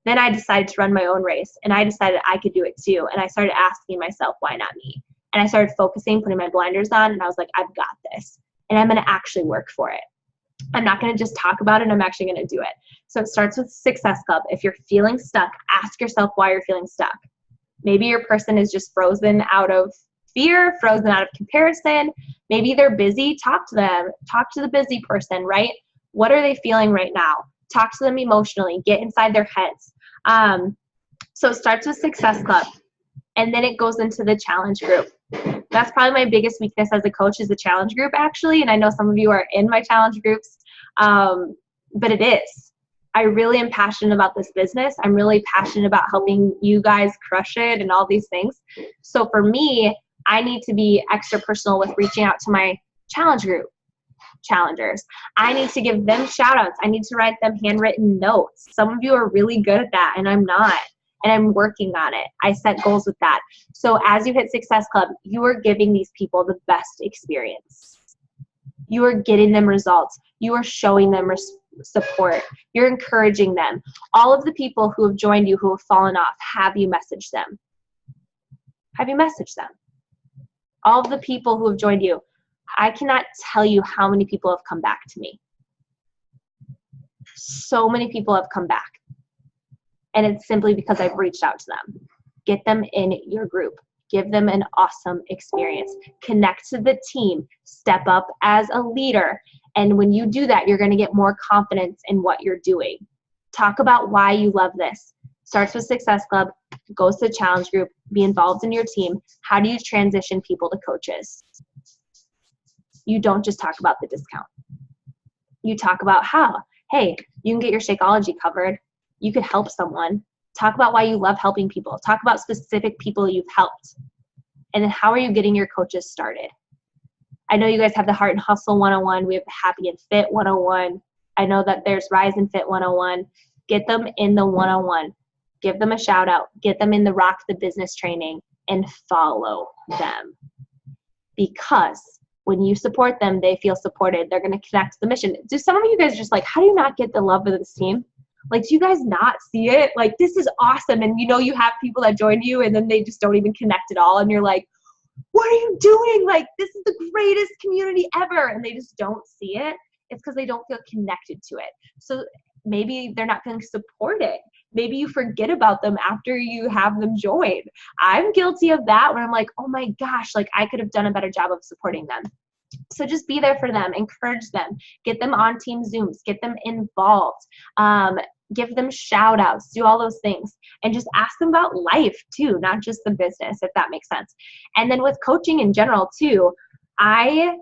Then I decided to run my own race, and I decided I could do it too. And I started asking myself, why not me? And I started focusing, putting my blinders on, and I was like, I've got this. And I'm going to actually work for it. I'm not going to just talk about it. I'm actually going to do it. So it starts with Success Club. If you're feeling stuck, ask yourself why you're feeling stuck. Maybe your person is just frozen out of fear, frozen out of comparison. Maybe they're busy. Talk to them. Talk to the busy person, right? What are they feeling right now? Talk to them emotionally. Get inside their heads. So it starts with Success Club, and then it goes into the challenge group. That's probably my biggest weakness as a coach is the challenge group, actually. And I know some of you are in my challenge groups, but it is. I really am passionate about this business. I'm really passionate about helping you guys crush it and all these things. So for me, I need to be extra personal with reaching out to my challenge group challengers. I need to give them shout outs. I need to write them handwritten notes. Some of you are really good at that, and I'm not. And I'm working on it. I set goals with that. So as you hit Success Club, you are giving these people the best experience. You are getting them results. You are showing them support. You're encouraging them. All of the people who have joined you who have fallen off, have you messaged them? Have you messaged them? All of the people who have joined you, I cannot tell you how many people have come back to me. So many people have come back. And it's simply because I've reached out to them. Get them in your group. Give them an awesome experience. Connect to the team. Step up as a leader. And when you do that, you're going to get more confidence in what you're doing. Talk about why you love this. Starts with Success Club, goes to challenge group, be involved in your team. How do you transition people to coaches? You don't just talk about the discount. You talk about how, hey, you can get your Shakeology covered. You could help someone. Talk about why you love helping people. Talk about specific people you've helped. And then how are you getting your coaches started? I know you guys have the Heart and Hustle 101. We have the Happy and Fit 101. I know that there's Rise and Fit 101. Get them in the 101. Give them a shout out. Get them in the Rock the Business training and follow them. Because when you support them, they feel supported. They're going to connect to the mission. Do some of you guys just like, how do you not get the love of this team? Like, do you guys not see it? Like, this is awesome. And you know, you have people that join you and then they just don't even connect at all. And you're like, what are you doing? Like, this is the greatest community ever. And they just don't see it. It's because they don't feel connected to it. So maybe they're not feeling supported. Maybe you forget about them after you have them join. I'm guilty of that when I'm like, oh my gosh, like I could have done a better job of supporting them. So just be there for them, encourage them, get them on team Zooms, get them involved, give them shout outs, do all those things, and just ask them about life too, not just the business, if that makes sense. And then with coaching in general too, I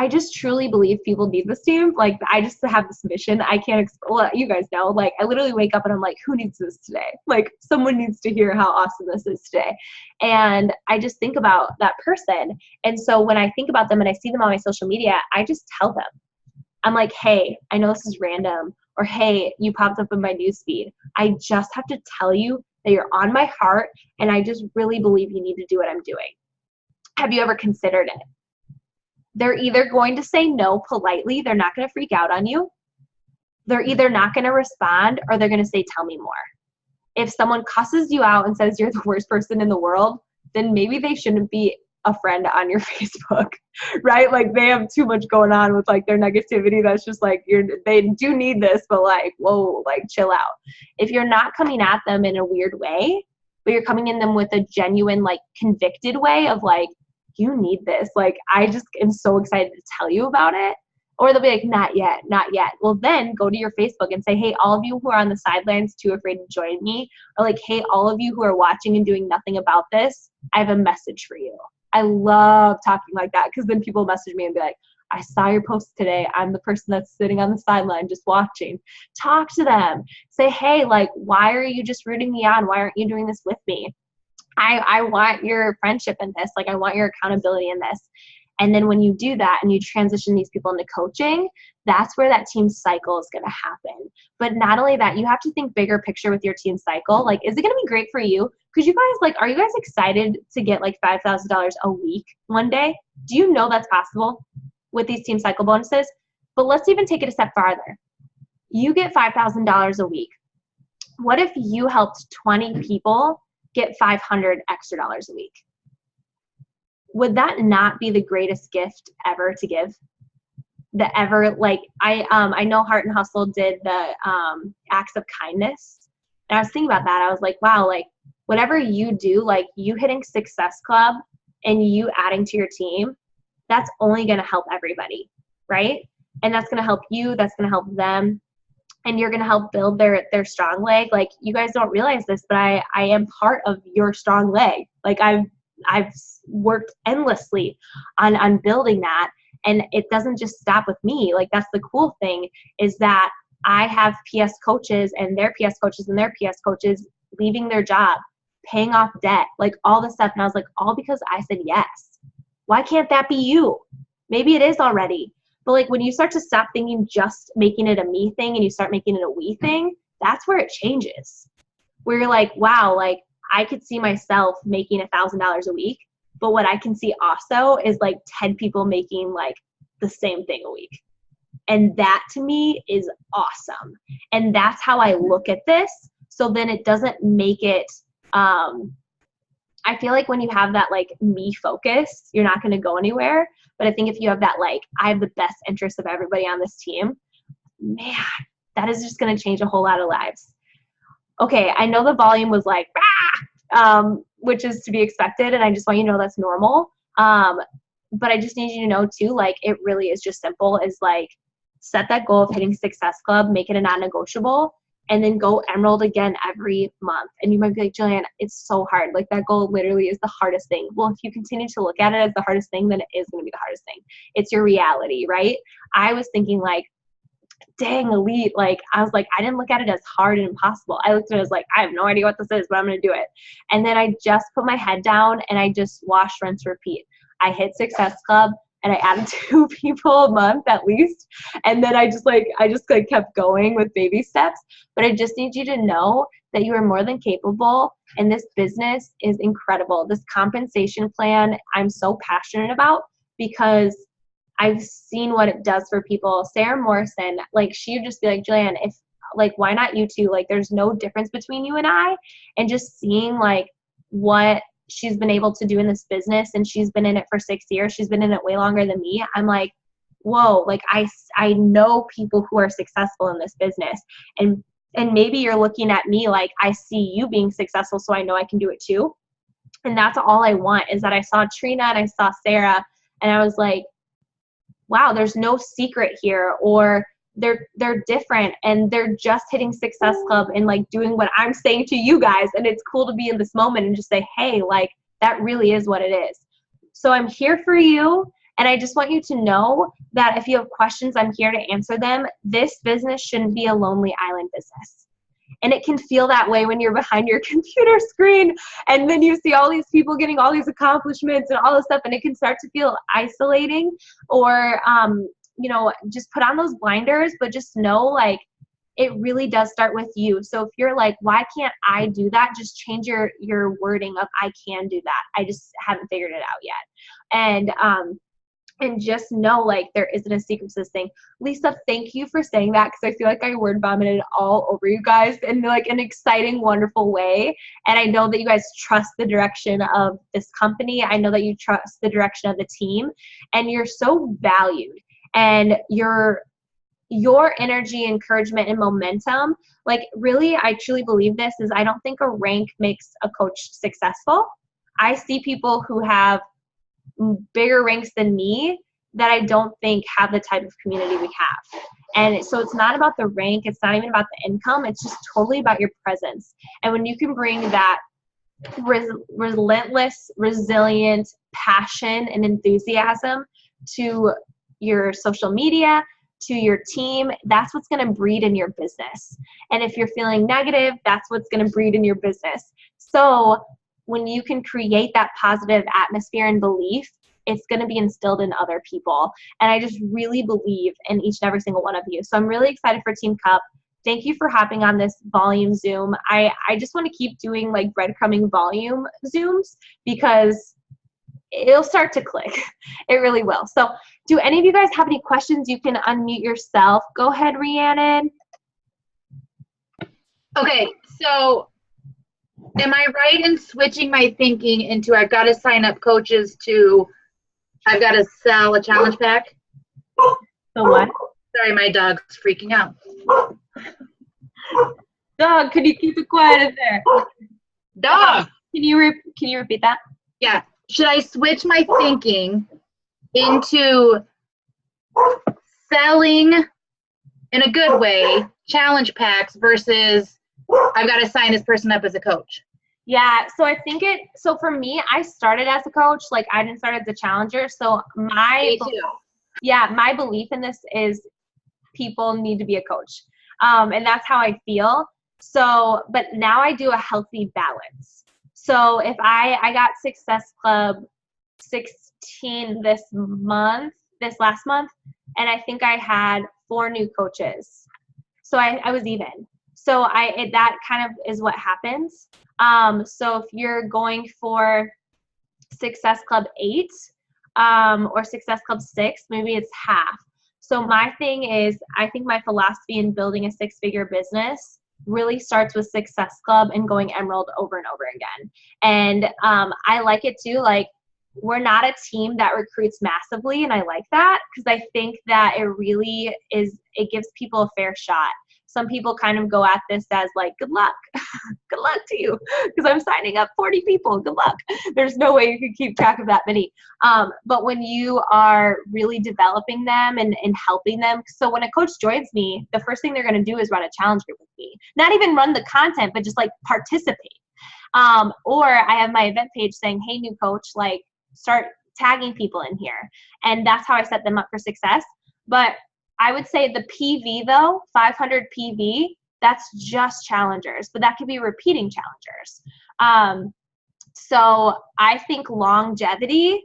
just truly believe people need this team. Like, I just have this mission. I can't explain. You guys know, like, I literally wake up and I'm like, who needs this today? Like, someone needs to hear how awesome this is today. And I just think about that person. And so when I think about them and I see them on my social media, I just tell them. I'm like, hey, I know this is random. Or, hey, you popped up in my newsfeed. I just have to tell you that you're on my heart, and I just really believe you need to do what I'm doing. Have you ever considered it? They're either going to say no politely, they're not going to freak out on you. They're either not going to respond, or they're going to say, tell me more. If someone cusses you out and says you're the worst person in the world, then maybe they shouldn't be a friend on your Facebook, right? Like, they have too much going on with like their negativity. That's just like, they do need this, but like, whoa, like chill out. If you're not coming at them in a weird way, but you're coming in them with a genuine, like convicted way of like, you need this. Like, I just am so excited to tell you about it. Or they'll be like, not yet, not yet. Well, then go to your Facebook and say, hey, all of you who are on the sidelines too afraid to join me, or like, hey, all of you who are watching and doing nothing about this, I have a message for you. I love talking like that, because then people message me and be like, I saw your post today. I'm the person that's sitting on the sideline just watching. Talk to them. Say, hey, like, why are you just rooting me on? Why aren't you doing this with me? I want your friendship in this. Like, I want your accountability in this. And then when you do that and you transition these people into coaching, that's where that team cycle is going to happen. But not only that, you have to think bigger picture with your team cycle. Like, is it going to be great for you? Because you guys, like, are you guys excited to get like $5,000 a week one day? Do you know that's possible with these team cycle bonuses? But let's even take it a step farther. You get $5,000 a week. What if you helped 20 people get $500 extra a week? Would that not be the greatest gift ever to give? I know Heart and Hustle did the acts of kindness. And I was thinking about that. I was like, wow, like whatever you do, like you hitting Success Club and you adding to your team, that's only going to help everybody, right? And that's going to help you. That's going to help them. And you're going to help build their strong leg. Like, you guys don't realize this, but I am part of your strong leg. Like, I've worked endlessly on building that. And it doesn't just stop with me. Like, that's the cool thing, is that I have PS coaches and their PS coaches and their PS coaches leaving their job, paying off debt, like all this stuff. And I was like, all because I said yes. Why can't that be you? Maybe it is already. But like, when you start to stop thinking just making it a me thing and you start making it a we thing, that's where it changes. Where you're like, wow, like I could see myself making $1,000 a week, but what I can see also is like 10 people making like the same thing a week. And that to me is awesome. And that's how I look at this. So then it doesn't make it, I feel like when you have that like me focus, you're not going to go anywhere. But I think if you have that, like, I have the best interest of everybody on this team, man, that is just going to change a whole lot of lives. Okay, I know the volume was like, which is to be expected. And I just want you to know that's normal. But I just need you to know too, like, it really is just simple, is like, set that goal of hitting Success Club, make it a non-negotiable, and then go Emerald again every month. And you might be like, Jillian, it's so hard. Like, that goal literally is the hardest thing. Well, if you continue to look at it as the hardest thing, then it is going to be the hardest thing. It's your reality, right? I was thinking like, dang, Elite. Like, I was like, I didn't look at it as hard and impossible. I looked at it as like, I have no idea what this is, but I'm going to do it. And then I just put my head down and I just wash, rinse, repeat. I hit Success Club and I added 2 people a month at least. And then I just kept going with baby steps. But I just need you to know that you are more than capable, and this business is incredible. This compensation plan I'm so passionate about, because I've seen what it does for people. Sarah Morrison, like, she would just be like, Jillian, if like, why not you two? Like, there's no difference between you and I. And just seeing like what she's been able to do in this business, and she's been in it for 6 years. She's been in it way longer than me. I'm like, whoa, like I know people who are successful in this business, and maybe you're looking at me like, I see you being successful, so I know I can do it too. And that's all I want, is that I saw Trina and I saw Sarah, and I was like, wow, there's no secret here, or they're different and they're just hitting Success Club and like doing what I'm saying to you guys. And it's cool to be in this moment and just say, hey, like, that really is what it is. So I'm here for you. And I just want you to know that if you have questions, I'm here to answer them. This business shouldn't be a lonely island business. And it can feel that way when you're behind your computer screen and then you see all these people getting all these accomplishments and all this stuff, and it can start to feel isolating, or just put on those blinders. But just know, like, it really does start with you. So if you're like, why can't I do that? Just change your wording of, I can do that. I just haven't figured it out yet. And just know, like, there isn't a secret to this thing. Lisa, thank you for saying that, because I feel like I word vomited all over you guys in like an exciting, wonderful way. And I know that you guys trust the direction of this company. I know that you trust the direction of the team, and you're so valued. And your energy, encouragement, and momentum, like, really, I truly believe this, is I don't think a rank makes a coach successful. I see people who have bigger ranks than me that I don't think have the type of community we have. And so it's not about the rank. It's not even about the income. It's just totally about your presence. And when you can bring that relentless, resilient passion and enthusiasm to your social media, to your team, that's what's going to breed in your business. And if you're feeling negative, that's what's going to breed in your business. So when you can create that positive atmosphere and belief, it's going to be instilled in other people. And I just really believe in each and every single one of you. So I'm really excited for Team Cup. Thank you for hopping on this volume Zoom. I just want to keep doing like breadcrumbing volume Zooms because it'll start to click. It really will. So do any of you guys have any questions? You can unmute yourself. Go ahead, Rhiannon. Okay, so am I right in switching my thinking into I've got to sign up coaches to I've got to sell a challenge pack? So what? Sorry, my dog's freaking out. Dog, could you keep it quiet in there? Dog! Can you repeat that? Yeah. Should I switch my thinking into selling in a good way challenge packs versus I've got to sign this person up as a coach? Yeah, so I think so for me, I started as a coach, like I didn't start as a challenger. So my belief in this is people need to be a coach. And that's how I feel. So, but now I do a healthy balance. So if I got Success Club 16 this last month, and I think I had 4 new coaches. So I was even. So that kind of is what happens. So if you're going for Success Club 8 or Success Club 6, maybe it's half. So my thing is, I think my philosophy in building a 6-figure business really starts with Success Club and going Emerald over and over again. And I like it too. Like, we're not a team that recruits massively, and I like that because I think that it gives people a fair shot. Some people kind of go at this as like, good luck. Good luck to you because I'm signing up 40 people. Good luck. There's no way you can keep track of that many. But when you are really developing them and helping them, so when a coach joins me, the first thing they're going to do is run a challenge group with me. Not even run the content, but just like participate. Or I have my event page saying, hey, new coach, like start tagging people in here. And that's how I set them up for success. But I would say the PV though, 500 PV, that's just challengers, but that could be repeating challengers. So I think longevity,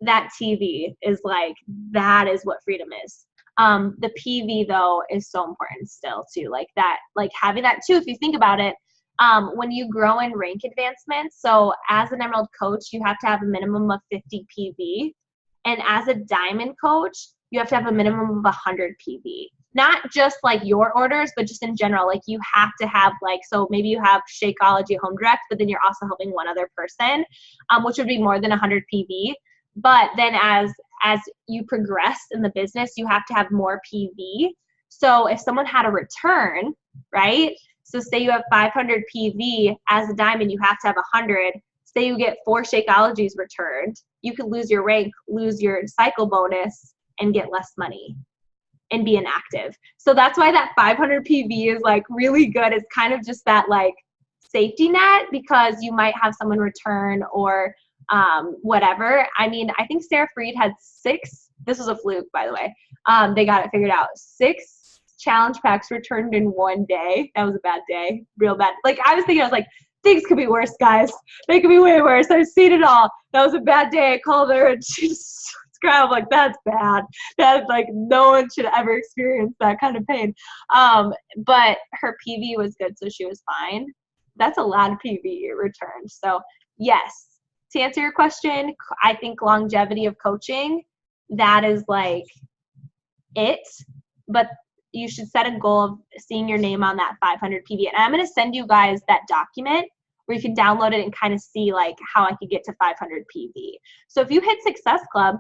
that TV is like, that is what freedom is. The PV though is so important still too, like that, like having that too, if you think about it, when you grow in rank advancements, so as an Emerald coach, you have to have a minimum of 50 PV. And as a Diamond coach, you have to have a minimum of 100 PV. Not just like your orders, but just in general. Like you have to have like, so maybe you have Shakeology Home Direct, but then you're also helping one other person, which would be more than 100 PV. But then as you progress in the business, you have to have more PV. So if someone had a return, right? So say you have 500 PV as a Diamond, you have to have 100. Say you get 4 Shakeologies returned, you could lose your rank, lose your cycle bonus, and get less money and be inactive. So that's why that 500 PV is like really good. It's kind of just that like safety net because you might have someone return or whatever. I mean, I think Sarah Freed had 6. This was a fluke, by the way. They got it figured out. 6 challenge packs returned in one day. That was a bad day, real bad. Like I was like, things could be worse, guys. They could be way worse. I've seen it all. That was a bad day. I called her and she just kind of like, that's bad. That's like, no one should ever experience that kind of pain. But her PV was good, so she was fine. That's a lot of PV returned. So yes, to answer your question, I think longevity of coaching, that is like it. But you should set a goal of seeing your name on that 500 PV. And I'm going to send you guys that document where you can download it and kind of see like how I could get to 500 PV. So if you hit Success Club,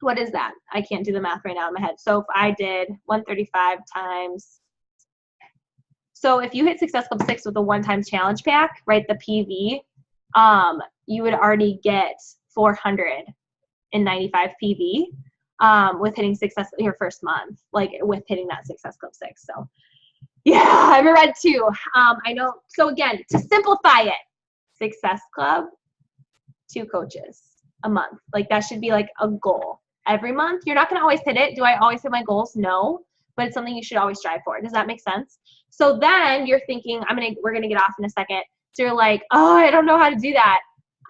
what is that? I can't do the math right now in my head. So if I did 135 times, so if you hit Success Club 6 with a 1-time challenge pack, right, the PV, you would already get 495 PV with hitting Success your first month, like with hitting that Success Club 6. So yeah, I'm a red 2. I know. So again, to simplify it, Success Club, 2 coaches a month. Like that should be like a goal. every month. You're not going to always hit it. Do I always hit my goals? No, but it's something you should always strive for. Does that make sense? So then you're thinking, we're going to get off in a second. So you're like, oh, I don't know how to do that.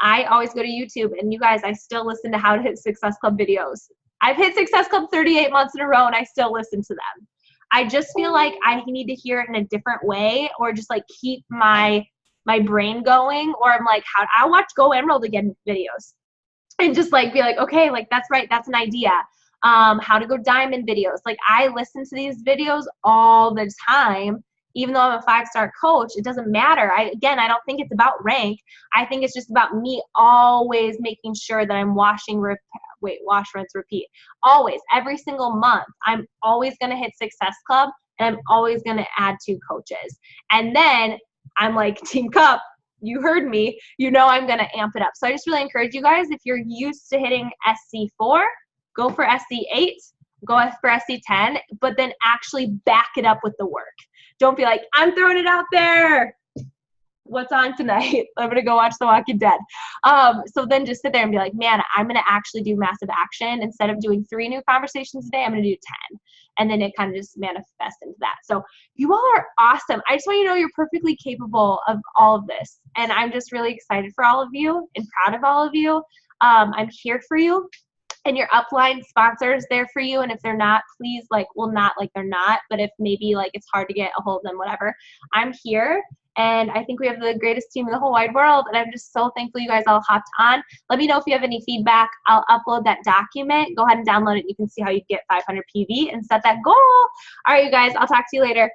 I always go to YouTube, and you guys, I still listen to How to Hit Success Club videos. I've hit Success Club 38 months in a row, and I still listen to them. I just feel like I need to hear it in a different way, or just like keep my brain going, or I'm like, I watch Go Emerald Again videos and just like be like, okay, like that's right, that's an idea. How to Go Diamond videos. Like I listen to these videos all the time. Even though I'm a 5-star coach, it doesn't matter. I don't think it's about rank. I think it's just about me always making sure that I'm wash, rinse, repeat. Always, every single month, I'm always going to hit Success Club, and I'm always going to add 2 coaches. And then I'm like, Team Cup, you heard me. You know I'm going to amp it up. So I just really encourage you guys, if you're used to hitting SC4, go for SC8, go for SC10, but then actually back it up with the work. Don't be like, I'm throwing it out there. What's on tonight? I'm going to go watch The Walking Dead. So then just sit there and be like, man, I'm going to actually do massive action. Instead of doing 3 new conversations a day, I'm going to do 10. And then it kind of just manifests into that. So you all are awesome. I just want you to know you're perfectly capable of all of this. And I'm just really excited for all of you and proud of all of you. I'm here for you. And your upline sponsors there for you. And if they're not, please, not like they're not, but if maybe like it's hard to get a hold of them, whatever, I'm here. And I think we have the greatest team in the whole wide world. And I'm just so thankful you guys all hopped on. Let me know if you have any feedback. I'll upload that document. Go ahead and download it. You can see how you get 500 PV and set that goal. All right, you guys, I'll talk to you later.